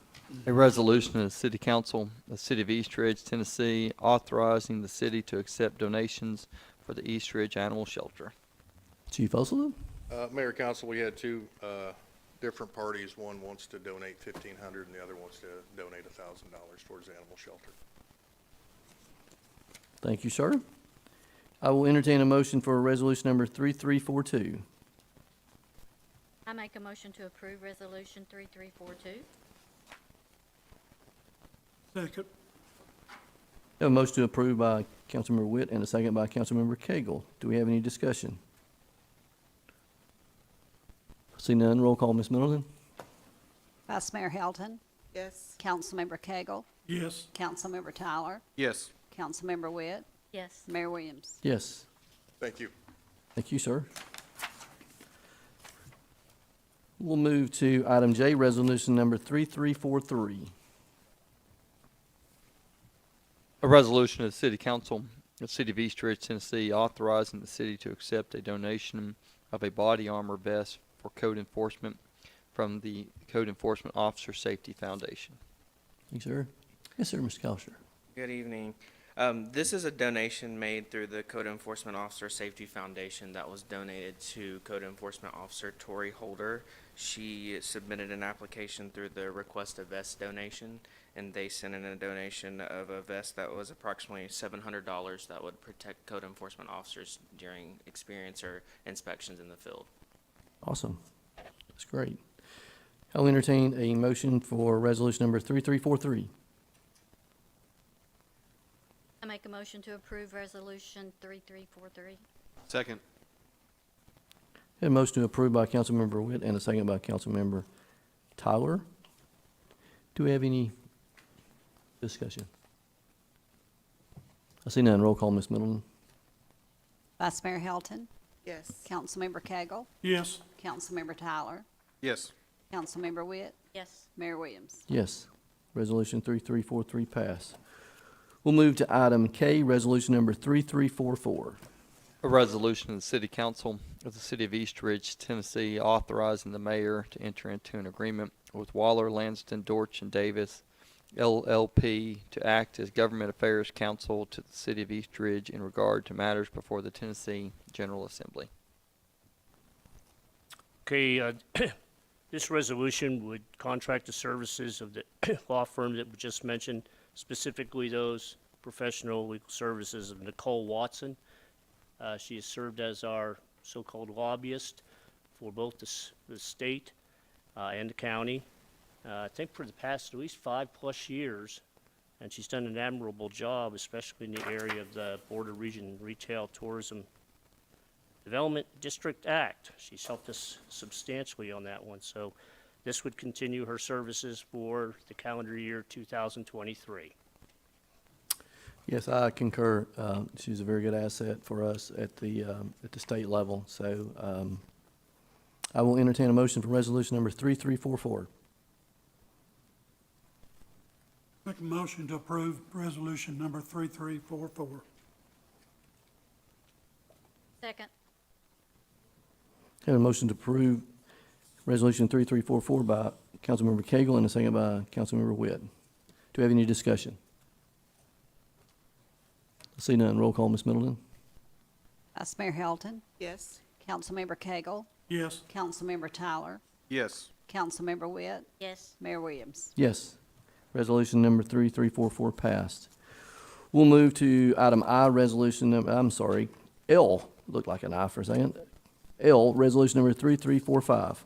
[SPEAKER 8] A resolution of the City Council of the City of East Ridge, Tennessee, authorizing the city to accept donations for the East Ridge Animal Shelter.
[SPEAKER 1] Chief Oselton?
[SPEAKER 12] Mayor, Council, we had two different parties. One wants to donate $1,500 and the other wants to donate $1,000 towards the animal shelter.
[SPEAKER 1] Thank you, sir. I will entertain a motion for resolution number 3342.
[SPEAKER 6] I make a motion to approve Resolution 3342.
[SPEAKER 4] Second.
[SPEAKER 1] Have a motion to approve by Councilmember Witt and a second by Councilmember Cagle. Do we have any discussion? See none, roll call, Ms. Middleton.
[SPEAKER 3] Vice Mayor Helton,
[SPEAKER 7] Yes.
[SPEAKER 3] Councilmember Cagle,
[SPEAKER 4] Yes.
[SPEAKER 3] Councilmember Tyler,
[SPEAKER 10] Yes.
[SPEAKER 3] Councilmember Witt,
[SPEAKER 6] Yes.
[SPEAKER 3] Mayor Williams.
[SPEAKER 1] Yes.
[SPEAKER 12] Thank you.
[SPEAKER 1] Thank you, sir. We'll move to item J, resolution number 3343.
[SPEAKER 8] A resolution of the City Council of the City of East Ridge, Tennessee, authorizing the city to accept a donation of a body armor vest for code enforcement from the Code Enforcement Officer Safety Foundation.
[SPEAKER 1] Thank you, sir. Yes, sir, Mr. Cowsher.
[SPEAKER 13] Good evening. This is a donation made through the Code Enforcement Officer Safety Foundation that was donated to Code Enforcement Officer Tori Holder. She submitted an application through the Request a Vest donation, and they sent in a donation of a vest that was approximately $700 that would protect code enforcement officers during experience or inspections in the field.
[SPEAKER 1] Awesome. That's great. I'll entertain a motion for resolution number 3343.
[SPEAKER 6] I make a motion to approve Resolution 3343.
[SPEAKER 10] Second.
[SPEAKER 1] Have a motion to approve by Councilmember Witt and a second by Councilmember Tyler. Do we have any discussion? I see none. Roll call, Ms. Middleton.
[SPEAKER 3] Vice Mayor Helton,
[SPEAKER 7] Yes.
[SPEAKER 3] Councilmember Cagle,
[SPEAKER 4] Yes.
[SPEAKER 3] Councilmember Tyler,
[SPEAKER 10] Yes.
[SPEAKER 3] Councilmember Witt,
[SPEAKER 6] Yes.
[SPEAKER 3] Mayor Williams.
[SPEAKER 1] Yes. Resolution 3343 pass. We'll move to item K, resolution number 3344.
[SPEAKER 8] A resolution of the City Council of the City of East Ridge, Tennessee, authorizing the mayor to enter into an agreement with Waller, Lanston, Dortch, and Davis, LLP, to act as Government Affairs Counsel to the City of East Ridge in regard to matters before the Tennessee General Assembly.
[SPEAKER 5] Okay, this resolution would contract the services of the law firm that we just mentioned, specifically those professional legal services of Nicole Watson. She has served as our so-called lobbyist for both the state and the county. I think for the past at least 5+ years, and she's done an admirable job, especially in the area of the Border Region Retail Tourism Development District Act. She's helped us substantially on that one, so this would continue her services for the calendar year 2023.
[SPEAKER 1] Yes, I concur. She's a very good asset for us at the state level. So I will entertain a motion for resolution number 3344.
[SPEAKER 4] Make a motion to approve resolution number 3344.
[SPEAKER 6] Second.
[SPEAKER 1] Have a motion to approve resolution 3344 by Councilmember Cagle and a second by Councilmember Witt. Do we have any discussion? I see none. Roll call, Ms. Middleton.
[SPEAKER 3] Vice Mayor Helton,
[SPEAKER 7] Yes.
[SPEAKER 3] Councilmember Cagle,
[SPEAKER 4] Yes.
[SPEAKER 3] Councilmember Tyler,
[SPEAKER 10] Yes.
[SPEAKER 3] Councilmember Witt,
[SPEAKER 6] Yes.
[SPEAKER 3] Mayor Williams.
[SPEAKER 1] Yes. Resolution number 3344 passed. We'll move to item I, resolution number, L, looked like an I for a second. L, resolution number 3345.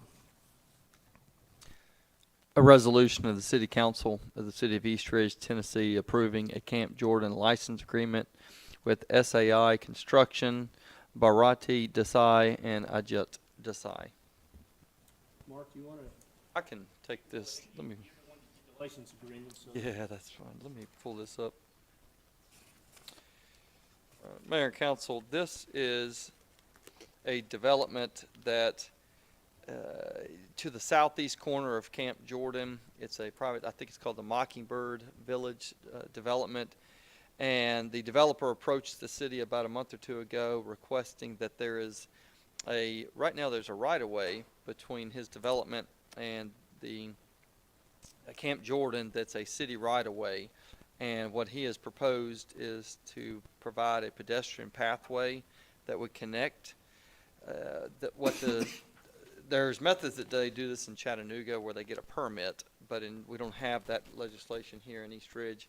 [SPEAKER 8] A resolution of the City Council of the City of East Ridge, Tennessee, approving a Camp Jordan license agreement with SAI Construction, Bharati Desai, and Ajit Desai.
[SPEAKER 5] Mark, you want to
[SPEAKER 8] I can take this. Let me.
[SPEAKER 5] the license agreement? So
[SPEAKER 8] Yeah, that's fine. Let me pull this up. Mayor and Council, this is a development that to the southeast corner of Camp Jordan. It's a private, I think it's called the Mockingbird Village development. And the developer approached the city about a month or two ago requesting that there is right now there's a right-of-way between his development and the Camp Jordan that's a city right-of-way. And what he has proposed is to provide a pedestrian pathway that would connect what there's methods that they do this in Chattanooga where they get a permit, but we don't have that legislation here in East Ridge,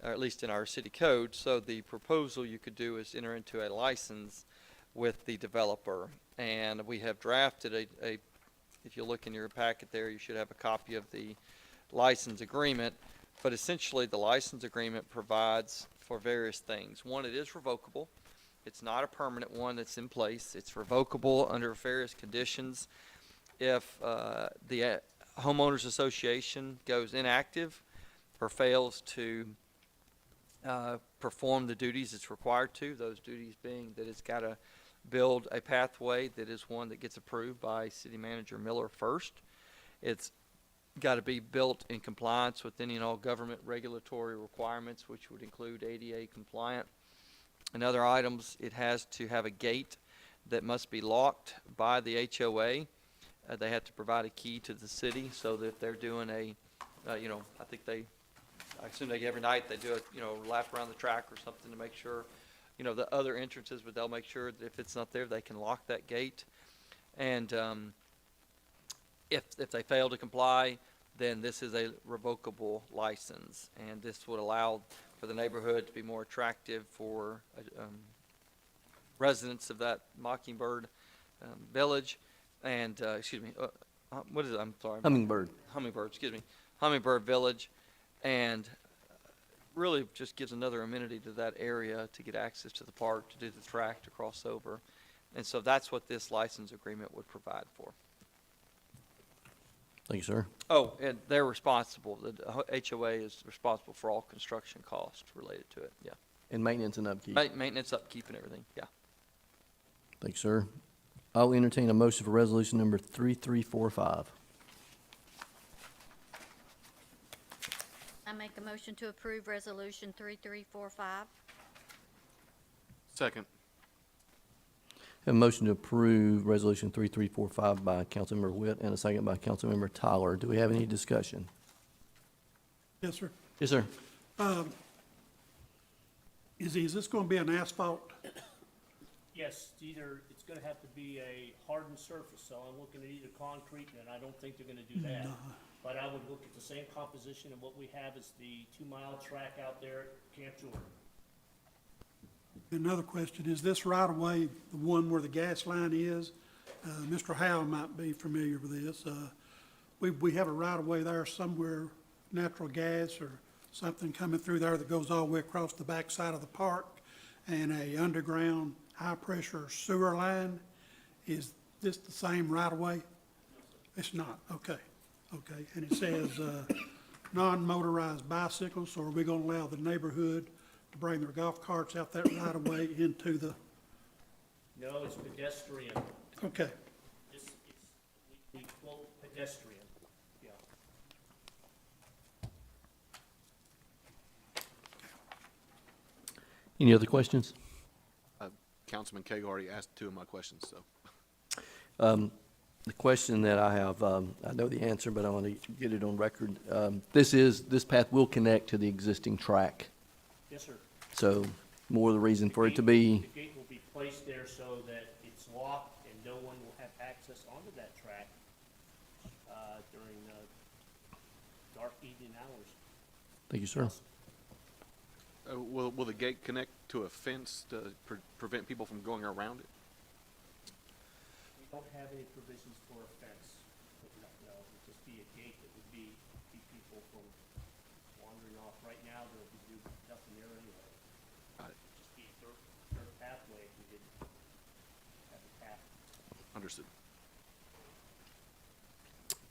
[SPEAKER 8] or at least in our city code. So the proposal you could do is enter into a license with the developer. And we have drafted if you look in your packet there, you should have a copy of the license agreement. But essentially, the license agreement provides for various things. One, it is revocable. It's not a permanent one that's in place. It's revocable under various conditions. If the homeowners association goes inactive or fails to perform the duties it's required to, those duties being that it's got to build a pathway that is one that gets approved by City Manager Miller first. It's got to be built in compliance with any and all government regulatory requirements, which would include ADA compliant and other items. It has to have a gate that must be locked by the HOA. They have to provide a key to the city, so that if they're doing I assume every night they do a lap around the track or something to make sure, the other entrances, but they'll make sure that if it's not there, they can lock that gate. And if they fail to comply, then this is a revocable license, and this would allow for the neighborhood to be more attractive for residents of that Mockingbird village, and what is it? I'm sorry.
[SPEAKER 1] Hummingbird.
[SPEAKER 8] Hummingbird Village, and really just gives another amenity to that area to get access to the park, to do the track, to cross over, and so that's what this license agreement would provide for.
[SPEAKER 1] Thank you, sir.
[SPEAKER 8] Oh, and they're responsible. The HOA is responsible for all construction costs related to it. Yeah.
[SPEAKER 1] And maintenance and upkeep.
[SPEAKER 8] Maintenance, upkeep, and everything. Yeah.
[SPEAKER 1] Thank you, sir. I'll entertain a motion for resolution number 3345.
[SPEAKER 6] I make a motion to approve resolution 3345.
[SPEAKER 10] Second.
[SPEAKER 1] Have a motion to approve resolution 3345 by Councilmember Witt and a second by Councilmember Tyler. Do we have any discussion?
[SPEAKER 4] Yes, sir.
[SPEAKER 1] Yes, sir.
[SPEAKER 4] Is this going to be an asphalt?
[SPEAKER 5] Yes, it's gonna have to be a hardened surface, so I'm looking at either concrete, and I don't think they're gonna do that.
[SPEAKER 4] No.
[SPEAKER 5] But I would look at the same composition of what we have as the 2-mile track out there at Camp Jordan.
[SPEAKER 4] Another question, is this right away the one where the gas line is? Mr. Howe might be familiar with this. We have a right of way there somewhere, natural gas or something coming through there that goes all the way across the back side of the park, and a underground high-pressure sewer line. Is this the same right of way? It's not, okay. And it says, non-motorized bicycles, so are we gonna allow the neighborhood to bring their golf carts out that right of way into the,
[SPEAKER 5] No, it's pedestrian.
[SPEAKER 4] okay.
[SPEAKER 5] We quote pedestrian, yeah.
[SPEAKER 1] Any other questions?
[SPEAKER 10] Councilman Cagle already asked 2 of my questions, so.
[SPEAKER 1] The question that I have, I know the answer, but I want to get it on record. This path will connect to the existing track,
[SPEAKER 5] Yes, sir.
[SPEAKER 1] so more the reason for it to be,
[SPEAKER 5] The gate will be placed there so that it's locked and no one will have access onto that track during dark evening hours.
[SPEAKER 1] thank you, sir.
[SPEAKER 10] Will the gate connect to a fence to prevent people from going around it?
[SPEAKER 5] We don't have any provisions for a fence. No, it would just be a gate that would keep people from wandering off. Right now, there'll be nothing there anyway.
[SPEAKER 10] Got it.
[SPEAKER 5] Just be a dirt pathway if we didn't have a path.
[SPEAKER 10] Understood.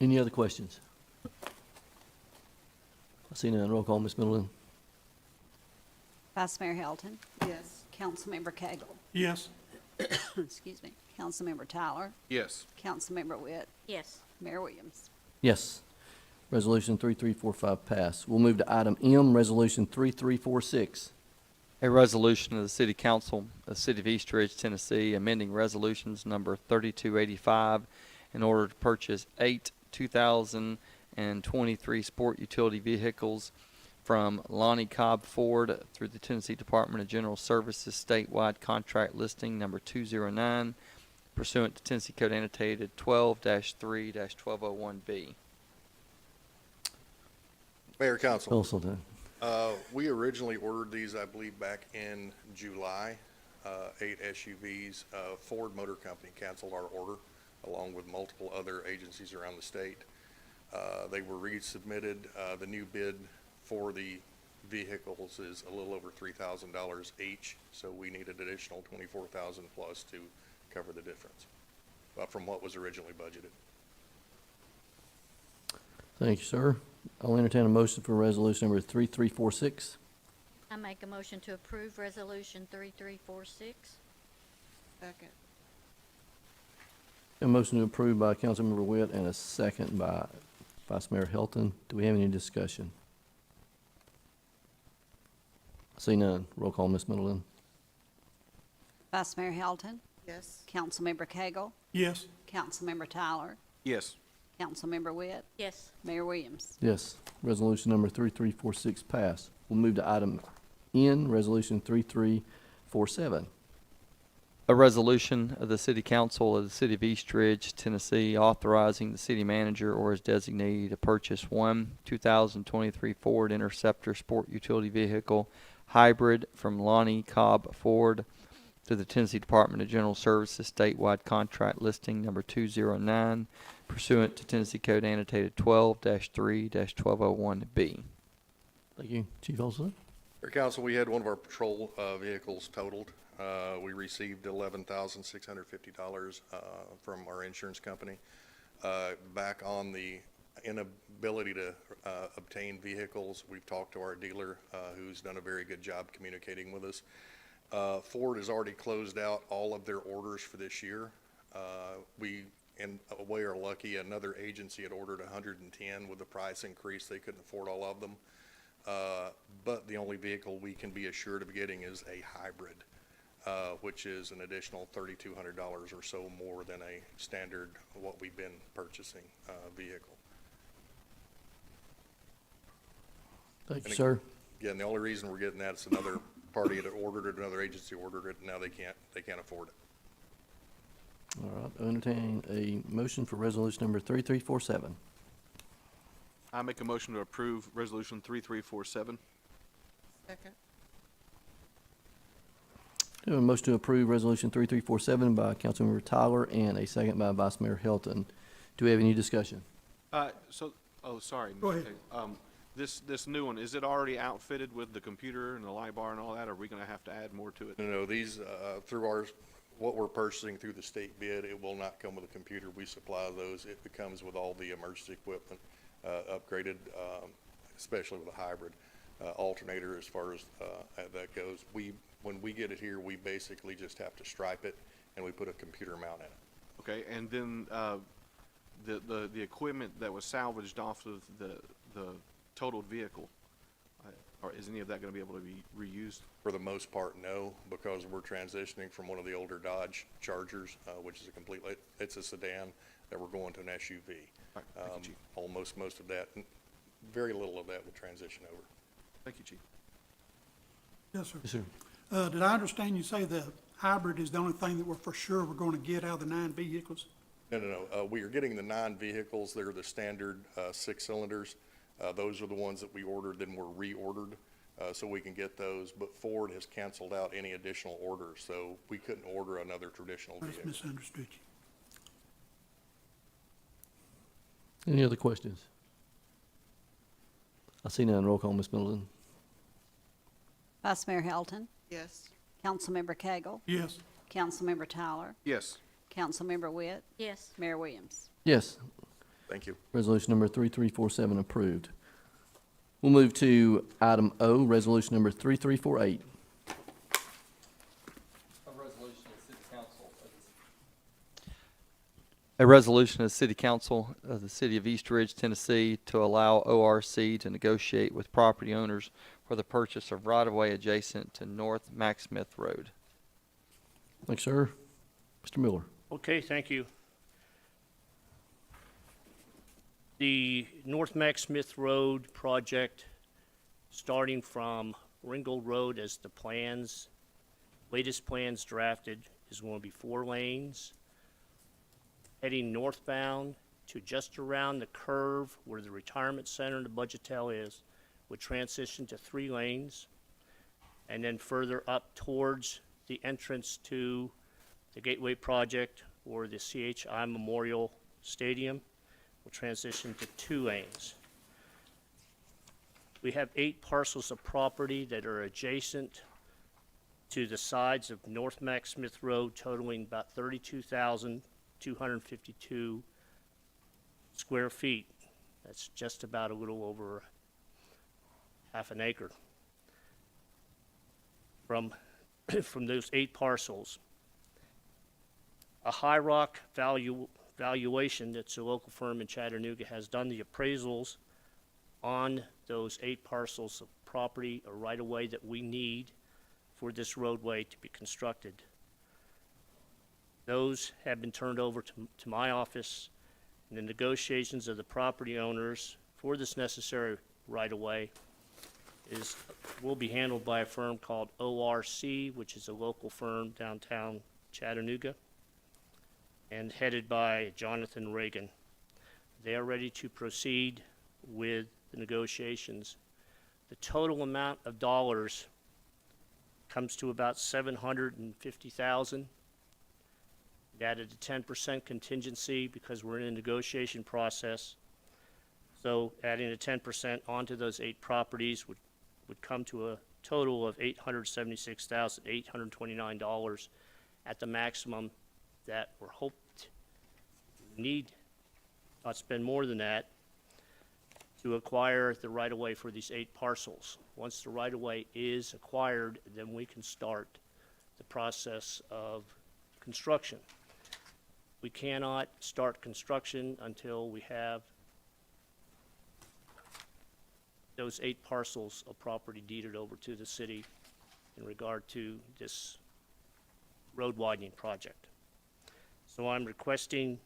[SPEAKER 1] Any other questions? I see none. Roll call, Ms. Middleton.
[SPEAKER 3] Vice Mayor Helton,
[SPEAKER 7] Yes.
[SPEAKER 3] Councilmember Cagle,
[SPEAKER 4] Yes,
[SPEAKER 3] excuse me, Councilmember Tyler,
[SPEAKER 10] Yes.
[SPEAKER 3] Councilmember Witt,
[SPEAKER 6] Yes.
[SPEAKER 3] Mayor Williams.
[SPEAKER 1] Yes. Resolution 3345 passed. We'll move to item M, resolution 3346.
[SPEAKER 8] A resolution of the City Council of the City of East Ridge, Tennessee, amending resolutions number 3285 in order to purchase 8 2023 sport utility vehicles from Lonnie Cobb Ford through the Tennessee Department of General Services statewide contract listing number 209, pursuant to Tennessee Code Annotated 12-3-1201B.
[SPEAKER 12] Mayor, Council.
[SPEAKER 1] Consultant.
[SPEAKER 12] We originally ordered these, I believe, back in July, 8 SUVs. Ford Motor Company canceled our order, along with multiple other agencies around the state. They were resubmitted. The new bid for the vehicles is a little over $3,000 each, so we need an additional $24,000 plus to cover the difference from what was originally budgeted.
[SPEAKER 1] Thank you, sir. I'll entertain a motion for resolution number 3346.
[SPEAKER 6] I make a motion to approve resolution 3346.
[SPEAKER 7] Second.
[SPEAKER 1] A motion to approve by Councilmember Witt and a second by Vice Mayor Hilton. Do we have any discussion? See none. Roll call, Ms. Middleton.
[SPEAKER 3] Vice Mayor Hilton,
[SPEAKER 7] Yes.
[SPEAKER 3] Councilmember Cagle,
[SPEAKER 4] Yes,
[SPEAKER 3] Councilmember Tyler,
[SPEAKER 10] Yes.
[SPEAKER 3] Councilmember Witt,
[SPEAKER 6] Yes.
[SPEAKER 3] Mayor Williams.
[SPEAKER 1] Yes. Resolution number 3346 passed. We'll move to item N, resolution 3347.
[SPEAKER 8] A resolution of the City Council of the City of East Ridge, Tennessee, authorizing the city manager or his designee to purchase one 2023 Ford Interceptor sport utility vehicle hybrid from Lonnie Cobb Ford to the Tennessee Department of General Services statewide contract listing number 209 pursuant to Tennessee Code Annotated 12-3-1201B.
[SPEAKER 1] Thank you. Chief Olson.
[SPEAKER 12] Mayor, Council, we had one of our patrol vehicles totaled. We received $11,650 from our insurance company. Back on the inability to obtain vehicles, we've talked to our dealer, who's done a very good job communicating with us. Ford has already closed out all of their orders for this year. We, in a way, are lucky. Another agency had ordered 110. With the price increase, they couldn't afford all of them. But the only vehicle we can be assured of getting is a hybrid, which is an additional $3,200 or so more than a standard, what we've been purchasing vehicle.
[SPEAKER 1] Thank you,
[SPEAKER 12] And
[SPEAKER 1] sir.
[SPEAKER 12] Again, the only reason we're getting that is another party that ordered it, another agency ordered it, and now they can't afford it.
[SPEAKER 1] All right. I'll entertain a motion for resolution number 3347.
[SPEAKER 10] I make a motion to approve resolution 3347.
[SPEAKER 7] Second.
[SPEAKER 1] We have a motion to approve resolution 3347 by Councilmember Tyler and a second by Vice Mayor Hilton. Do we have any discussion?
[SPEAKER 10] Sorry.
[SPEAKER 4] Go ahead.
[SPEAKER 10] Okay. This new one, is it already outfitted with the computer and the light bar and all that, or are we gonna have to add more to it?
[SPEAKER 12] No, these, through what we're purchasing through the state bid, it will not come with a computer. We supply those. It comes with all the emergency equipment, upgraded, especially with a hybrid alternator as far as that goes. When we get it here, we basically just have to stripe it, and we put a computer mount in it.
[SPEAKER 10] Okay, and then, the equipment that was salvaged off of the totaled vehicle, or is any of that gonna be able to be reused?
[SPEAKER 12] For the most part, no, because we're transitioning from one of the older Dodge Chargers, which is it's a sedan, that we're going to an SUV.
[SPEAKER 10] All right, thank you, Chief.
[SPEAKER 12] Almost most of that, very little of that will transition over.
[SPEAKER 10] Thank you, Chief.
[SPEAKER 4] yes, sir.
[SPEAKER 1] Yes, sir.
[SPEAKER 4] Did I understand you say the hybrid is the only thing that we're for sure we're going to get out of the 9 vehicles?
[SPEAKER 12] No. We are getting the 9 vehicles. They're the standard 6 cylinders. Those are the ones that we ordered, then were reordered, so we can get those. But Ford has canceled out any additional orders, so we couldn't order another traditional
[SPEAKER 4] I just
[SPEAKER 12] vehicle.
[SPEAKER 4] misunderstood you.
[SPEAKER 1] Any other questions? I see none. Roll call, Ms. Middleton.
[SPEAKER 3] Vice Mayor Hilton,
[SPEAKER 7] Yes.
[SPEAKER 3] Councilmember Cagle,
[SPEAKER 4] Yes,
[SPEAKER 3] Councilmember Tyler,
[SPEAKER 10] Yes.
[SPEAKER 3] Councilmember Witt,
[SPEAKER 6] Yes.
[SPEAKER 3] Mayor Williams.
[SPEAKER 1] Yes.
[SPEAKER 12] Thank you.
[SPEAKER 1] Resolution number 3347 approved. We'll move to item O, resolution number 3348.
[SPEAKER 8] A resolution of the City Council of the City of East Ridge, Tennessee, to allow ORC to negotiate with property owners for the purchase of right-of-way adjacent to North Mac Smith Road.
[SPEAKER 1] Thanks, sir. Mr. Miller.
[SPEAKER 5] Okay, thank you. The North Mac Smith Road project, starting from Ringgold Road as the latest plans drafted, is going to be 4 lanes. heading northbound to just around the curve where the retirement center and the Budgetel is, would transition to 3 lanes. And then further up towards the entrance to the Gateway Project or the CHI Memorial Stadium will transition to 2 lanes. We have 8 parcels of property that are adjacent to the sides of North Mac Smith Road, totaling about 32,252 square feet. That's just about a little over half an acre. From those 8 parcels, a High Rock valuation, that's a local firm in Chattanooga, has done the appraisals on those 8 parcels of property or right-of-way that we need for this roadway to be constructed. Those have been turned over to my office, and the negotiations of the property owners for this necessary right-of-way will be handled by a firm called ORC, which is a local firm downtown Chattanooga, and headed by Jonathan Reagan. They are ready to proceed with the negotiations. The total amount of dollars comes to about $750,000. We added a 10% contingency because we're in a negotiation process. So adding a 10% onto those 8 properties would come to a total of $876,829 at the maximum that we're hoped need, not spend more than that, to acquire the right-of-way for these 8 parcels. Once the right-of-way is acquired, then we can start the process of construction. We cannot start construction until we have those 8 parcels of property deeded over to the city in regard to this road widening project. So I'm requesting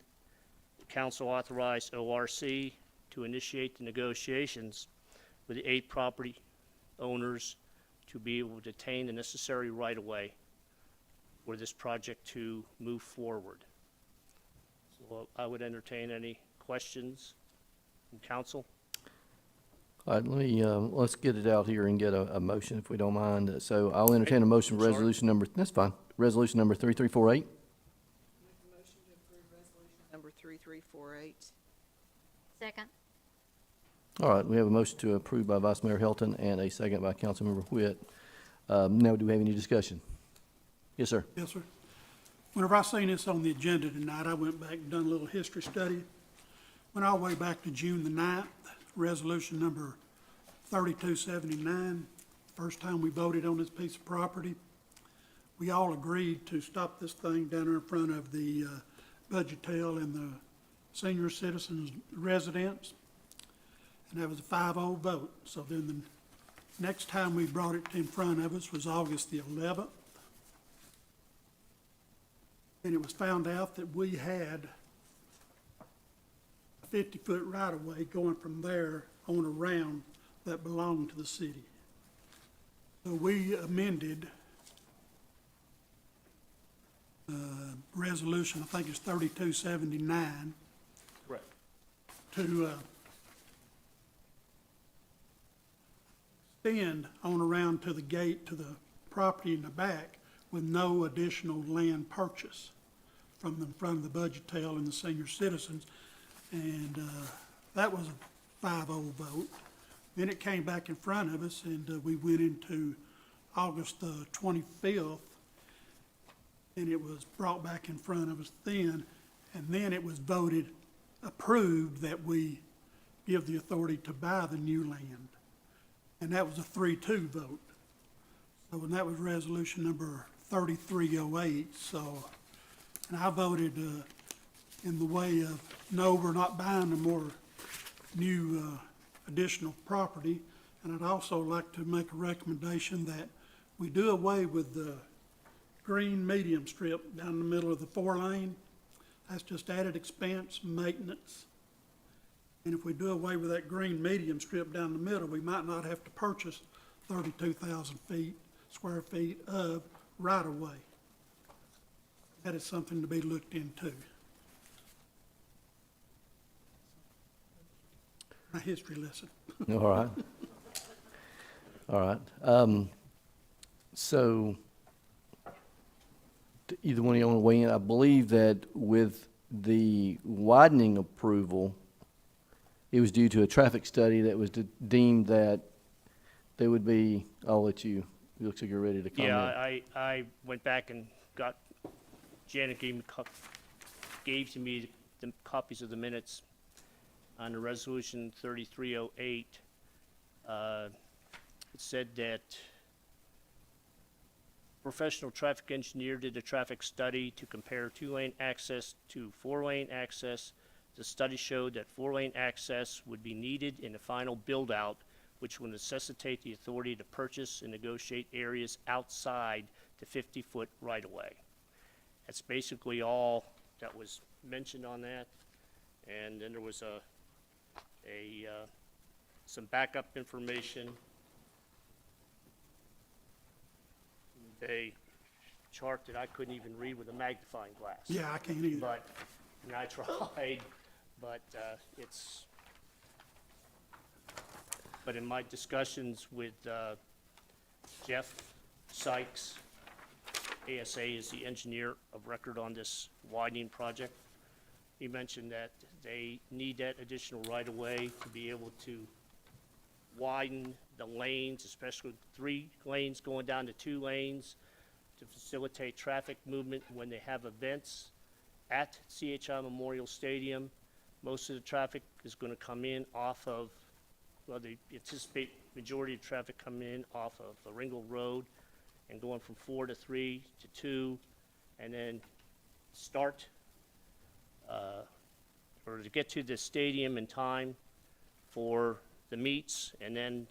[SPEAKER 5] the council authorize ORC to initiate the negotiations with the 8 property owners to be able to obtain the necessary right-of-way for this project to move forward. So I would entertain any questions from council.
[SPEAKER 1] All right, let's get it out here and get a motion if we don't mind. So I'll entertain a motion for
[SPEAKER 5] Sorry.
[SPEAKER 1] resolution number, that's fine, resolution number 3348.
[SPEAKER 7] Make a motion to approve resolution number 3348.
[SPEAKER 6] Second.
[SPEAKER 1] All right, we have a motion to approve by Vice Mayor Helton and a second by Councilmember Whitt. Now, do we have any discussion? Yes, sir.
[SPEAKER 4] Yes, sir. Whenever I seen this on the agenda tonight, I went back and done a little history study. Went all the way back to June the 9th, resolution number 3279. First time we voted on this piece of property. We all agreed to stop this thing down there in front of the Budgetel and the senior citizens residence. And that was a 5-0 vote. So then the next time we brought it in front of us was August the 11th. And it was found out that we had a 50-foot right-of-way going from there on around that belonged to the city. So we amended resolution, I think it's 3279,
[SPEAKER 5] Correct.
[SPEAKER 4] to extend on around to the gate to the property in the back with no additional land purchase from the front of the Budgetel and the senior citizens. And that was a 5-0 vote. Then it came back in front of us, and we went into August the 25th, and it was brought back in front of us then, and then it was voted, approved that we give the authority to buy the new land. And that was a 3-2 vote. So, and that was resolution number 3308, so, and I voted in the way of, no, we're not buying no more new additional property. And I'd also like to make a recommendation that we do away with the green medium strip down the middle of the 4-lane. That's just added expense, maintenance. And if we do away with that green medium strip down the middle, we might not have to purchase 32,000 square feet of right-of-way. That is something to be looked into. a history lesson.
[SPEAKER 1] All right. All right. So, either one of you want to weigh in? I believe that with the widening approval, it was due to a traffic study that was deemed that there would be, I'll let you, it looks like you're ready to comment.
[SPEAKER 5] Yeah, I went back and got, Janet gave to me the copies of the minutes on the resolution 3308. It said that professional traffic engineer did a traffic study to compare two-lane access to four-lane access. The study showed that four-lane access would be needed in the final build-out, which will necessitate the authority to purchase and negotiate areas outside the 50-foot right-of-way. That's basically all that was mentioned on that. And then there was some backup information. A chart that I couldn't even read with a magnifying glass.
[SPEAKER 4] Yeah, I can't either.
[SPEAKER 5] But, and I tried, but but in my discussions with Jeff Sykes, ASA is the engineer of record on this widening project. He mentioned that they need that additional right-of-way to be able to widen the lanes, especially 3 lanes going down to 2 lanes, to facilitate traffic movement when they have events at CHI Memorial Stadium. Most of the traffic is going to come in off of, well, they anticipate majority of traffic coming in off of Ringgold Road and going from 4 to 3 to 2, and then start or to get to the stadium in time for the meets, and then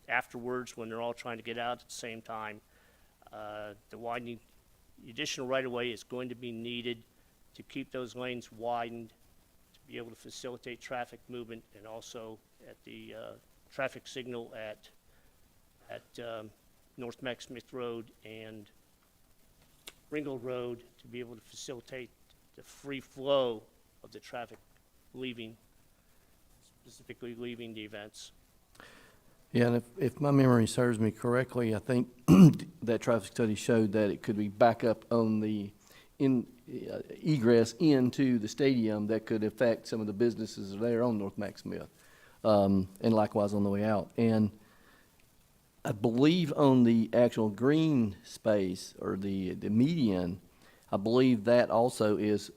[SPEAKER 5] afterwards, when they're all trying to get out at the same time, the widening, the additional right-of-way is going to be needed to keep those lanes widened, to be able to facilitate traffic movement, and also at the traffic signal at North Mac Smith Road and Ringgold Road, to be able to facilitate the free flow of the traffic leaving, specifically leaving the events.
[SPEAKER 1] Yeah, and if my memory serves me correctly, I think that traffic study showed that it could be back up on the egress into the stadium that could affect some of the businesses there on North Mac Smith, and likewise on the way out. And I believe on the actual green space, or the median, I believe that also is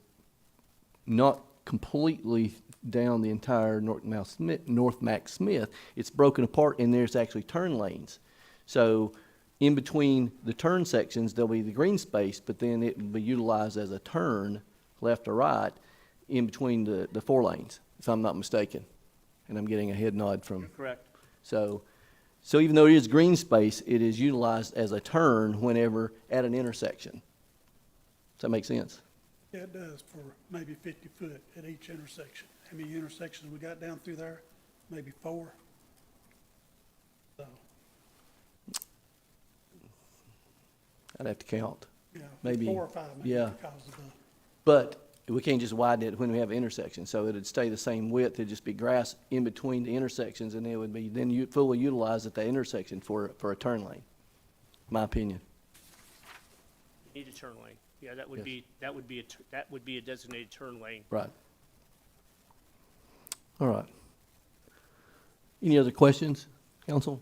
[SPEAKER 1] not completely down the entire North Mac Smith. It's broken apart, and there's actually turn lanes. So in between the turn sections, there'll be the green space, but then it will be utilized as a turn, left or right, in between the 4 lanes, if I'm not mistaken. And I'm getting a head nod from.
[SPEAKER 5] Correct.
[SPEAKER 1] So even though it is green space, it is utilized as a turn whenever at an intersection. Does that make sense?
[SPEAKER 4] Yeah, it does, for maybe 50 foot at each intersection. How many intersections we got down through there? Maybe 4. So,
[SPEAKER 1] I'd have to count.
[SPEAKER 4] yeah,
[SPEAKER 1] Maybe,
[SPEAKER 4] 4 or 5 maybe,
[SPEAKER 1] yeah.
[SPEAKER 4] because of the,
[SPEAKER 1] But we can't just widen it when we have an intersection, so it'd stay the same width, it'd just be grass in between the intersections, and it would be then fully utilized at that intersection for a turn lane, my opinion.
[SPEAKER 5] Need a turn lane. Yeah, that would
[SPEAKER 1] Yes.
[SPEAKER 5] be, that would be a designated turn lane.
[SPEAKER 1] Right. All right. Any other questions, council?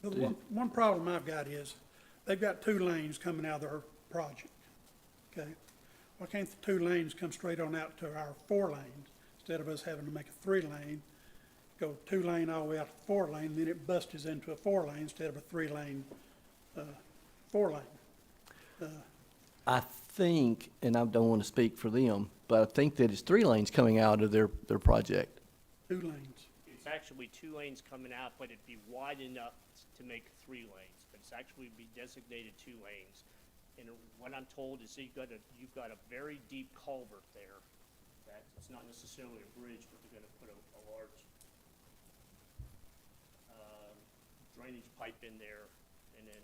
[SPEAKER 4] the one problem I've got is, they've got 2 lanes coming out of their project, okay? Why can't the 2 lanes come straight on out to our 4 lanes, instead of us having to make a 3 lane, go 2 lane all the way out to 4 lane, then it busts into a 4 lane instead of a 3 lane, 4 lane?
[SPEAKER 1] I think, and I don't want to speak for them, but I think that it's 3 lanes coming out of their project.
[SPEAKER 4] 2 lanes.
[SPEAKER 5] It's actually 2 lanes coming out, but it'd be wide enough to make 3 lanes, but it's actually be designated 2 lanes. And what I'm told is you've got a very deep culvert there, that it's not necessarily a bridge, but they're gonna put a large drainage pipe in there and then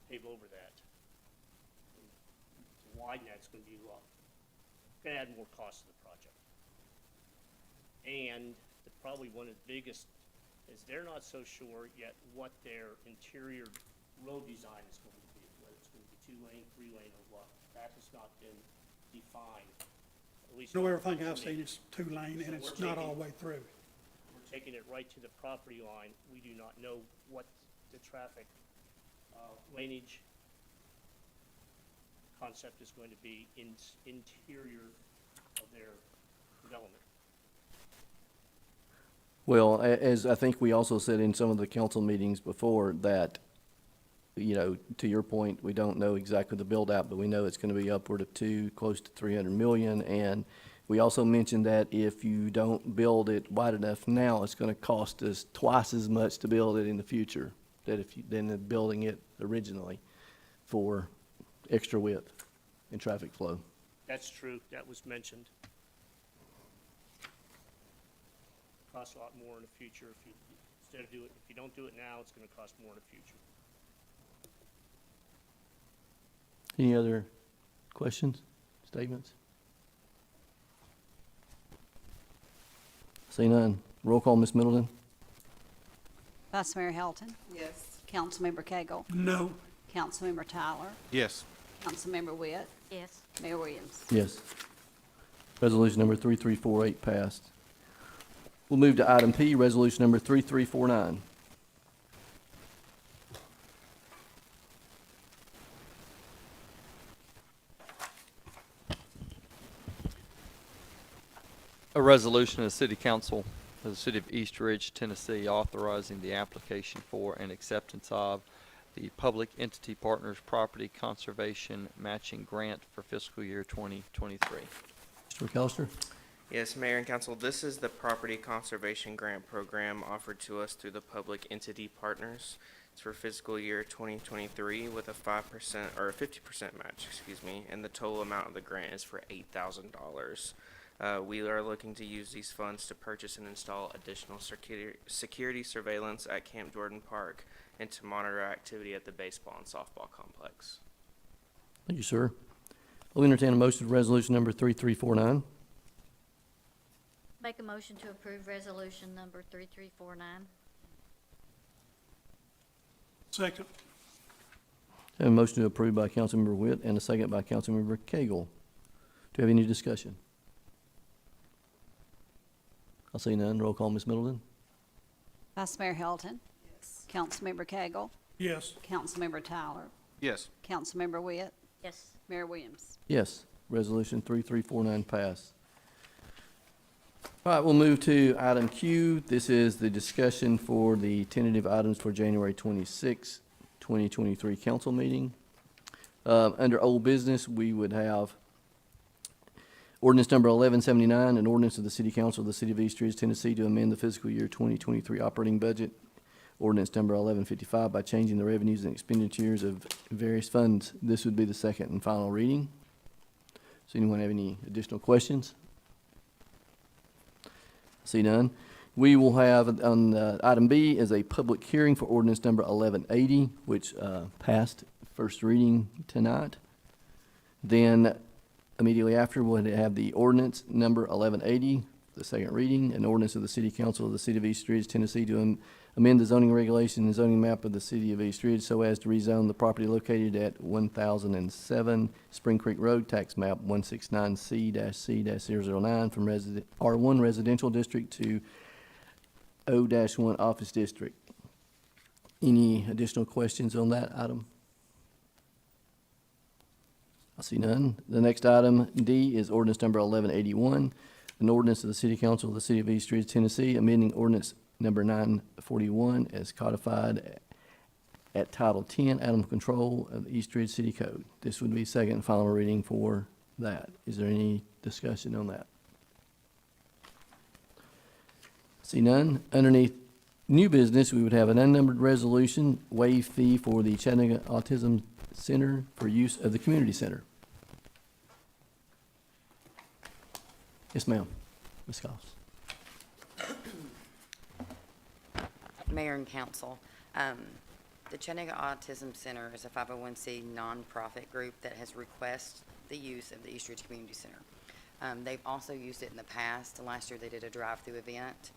[SPEAKER 5] pave over that. To widen that's gonna be gonna add more cost to the project. And probably one of the biggest is they're not so sure yet what their interior road design is going to be, whether it's going to be 2-lane, 3-lane, or what. That has not been defined, at least.
[SPEAKER 4] No,
[SPEAKER 5] not
[SPEAKER 4] everything
[SPEAKER 5] to
[SPEAKER 4] I've
[SPEAKER 5] me.
[SPEAKER 4] seen is 2-lane, and
[SPEAKER 5] So
[SPEAKER 4] it's
[SPEAKER 5] we're
[SPEAKER 4] not all
[SPEAKER 5] taking-
[SPEAKER 4] the way through.
[SPEAKER 5] We're taking it right to the property line. We do not know what the traffic laneage concept is going to be in interior of their development.
[SPEAKER 1] Well, as I think we also said in some of the council meetings before, that, you know, to your point, we don't know exactly the build-out, but we know it's gonna be upward of close to 300 million. And we also mentioned that if you don't build it wide enough now, it's gonna cost us twice as much to build it in the future than building it originally for extra width and traffic flow.
[SPEAKER 5] That's true. That was mentioned. Costs a lot more in the future if you don't do it now, it's gonna cost more in the future.
[SPEAKER 1] Any other questions, statements? See none. Roll call, Ms. Middleton?
[SPEAKER 3] Vice Mayor Helton,
[SPEAKER 7] Yes.
[SPEAKER 3] Councilmember Cagle,
[SPEAKER 4] No,
[SPEAKER 3] Councilmember Tyler,
[SPEAKER 10] Yes.
[SPEAKER 3] Councilmember Witt,
[SPEAKER 6] Yes.
[SPEAKER 3] Mayor Williams.
[SPEAKER 1] Yes. Resolution number 3348 passed. We'll move to item P, resolution number 3349.
[SPEAKER 8] A resolution of the City Council of the City of East Ridge, Tennessee, authorizing the application for and acceptance of the Public Entity Partners Property Conservation Matching Grant for fiscal year 2023.
[SPEAKER 1] Mr. McAllister?
[SPEAKER 13] Yes, Mayor and Council, this is the Property Conservation Grant Program offered to us through the Public Entity Partners. It's for fiscal year 2023 with a 5% or a 50% match, and the total amount of the grant is for $8,000. We are looking to use these funds to purchase and install additional security surveillance at Camp Jordan Park and to monitor activity at the baseball and softball complex.
[SPEAKER 1] Thank you, sir. I'll entertain a motion for resolution number 3349.
[SPEAKER 6] Make a motion to approve resolution number 3349.
[SPEAKER 4] second.
[SPEAKER 1] I have a motion to approve by Councilmember Witt and a second by Councilmember Cagle. Do you have any discussion? I'll see none. Roll call, Ms. Middleton?
[SPEAKER 3] Vice Mayor Helton,
[SPEAKER 7] Yes.
[SPEAKER 3] Councilmember Cagle,
[SPEAKER 4] Yes,
[SPEAKER 3] Councilmember Tyler,
[SPEAKER 10] Yes.
[SPEAKER 3] Councilmember Witt,
[SPEAKER 6] Yes.
[SPEAKER 3] Mayor Williams.
[SPEAKER 1] Yes. Resolution 3349 passed. All right, we'll move to item Q. This is the discussion for the tentative items for January 26, 2023 council meeting. Under old business, we would have ordinance number 1179, an ordinance of the City Council of the City of East Ridge, Tennessee, to amend the fiscal year 2023 operating budget. Ordinance number 1155 by changing the revenues and expenditures of various funds. This would be the second and final reading. Does anyone have any additional questions? See none. We will have on item B is a public hearing for ordinance number 1180, which passed first reading tonight. Then immediately after, we'll have the ordinance number 1180, the second reading, an ordinance of the City Council of the City of East Ridge, Tennessee, to amend the zoning regulation and zoning map of the City of East Ridge so as to rezone the property located at 1007 Spring Creek Road, tax map 169C-C-009 from R1 Residential District to O-1 Office District. Any additional questions on that item? I see none. The next item, D, is ordinance number 1181, an ordinance of the City Council of the City of East Ridge, Tennessee, amending ordinance number 941 as codified at Title 10, Animal Control of the East Ridge City Code. This would be second and final reading for that. Is there any discussion on that? See none. Underneath new business, we would have an unnumbered resolution, waive fee for the Chattanooga Autism Center for use of the community center. Yes, ma'am. Ms. Goss.
[SPEAKER 14] Mayor and Council, the Chattanooga Autism Center is a 501c nonprofit group that has requested the use of the East Ridge Community Center. They've also used it in the past. Last year they did a drive-through event.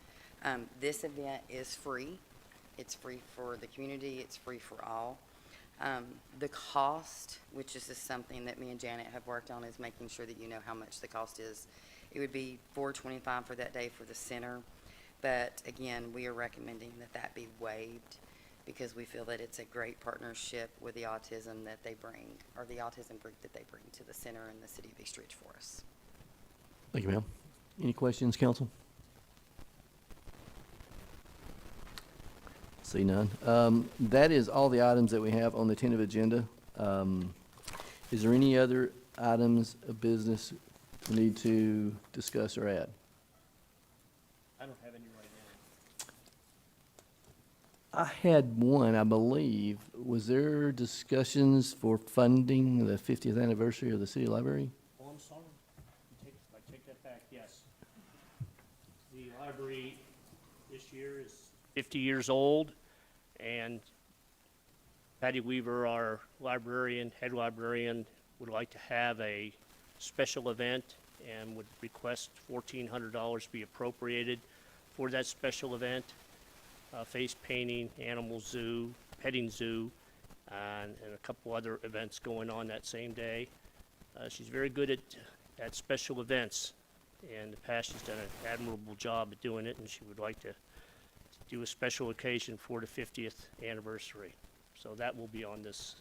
[SPEAKER 14] This event is free. It's free for the community. It's free for all. The cost, which is just something that me and Janet have worked on, is making sure that you know how much the cost is. It would be $425 for that day for the center. But again, we are recommending that that be waived because we feel that it's a great partnership with the autism that they bring, or the autism group that they bring to the center in the city of East Ridge for us.
[SPEAKER 1] Thank you, ma'am. Any questions, council? See none. That is all the items that we have on the tentative agenda. Is there any other items of business we need to discuss or add?
[SPEAKER 5] I don't have any right now.
[SPEAKER 1] I had one, I believe. Was there discussions for funding the 50th anniversary of the city library?
[SPEAKER 5] Oh, I'm sorry. I take that back, yes. The library this year is 50 years old, and Patty Weaver, our librarian, head librarian, would like to have a special event and would request $1,400 be appropriated for that special event. Face painting, animal zoo, petting zoo, and a couple other events going on that same day. She's very good at special events. In the past, she's done an admirable job at doing it, and she would like to do a special occasion for the 50th anniversary. So that will be on this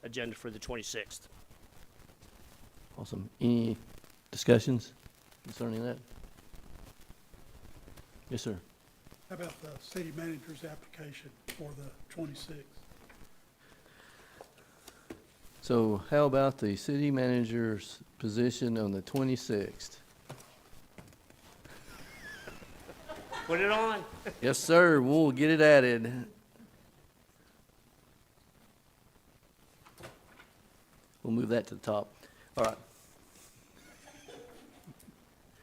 [SPEAKER 5] agenda for the 26th.
[SPEAKER 1] Awesome. Any discussions concerning that? Yes, sir.
[SPEAKER 4] How about the city manager's application for the 26th?
[SPEAKER 1] So how about the city manager's position on the 26th?
[SPEAKER 5] Put it on.
[SPEAKER 1] Yes, sir. We'll get it added. We'll move that to the top. All right.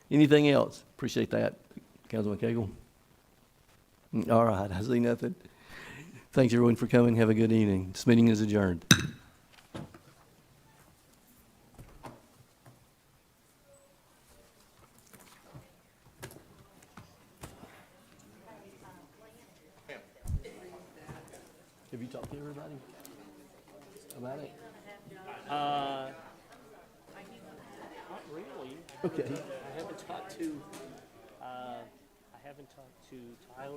[SPEAKER 1] Anything else? Appreciate that, Councilman Cagle. All right, I see nothing. Thanks, everyone, for coming. Have a good evening. This meeting is adjourned. Have you talked to everybody about it?
[SPEAKER 5] Not really.
[SPEAKER 1] Okay.
[SPEAKER 5] I haven't talked to Tyler.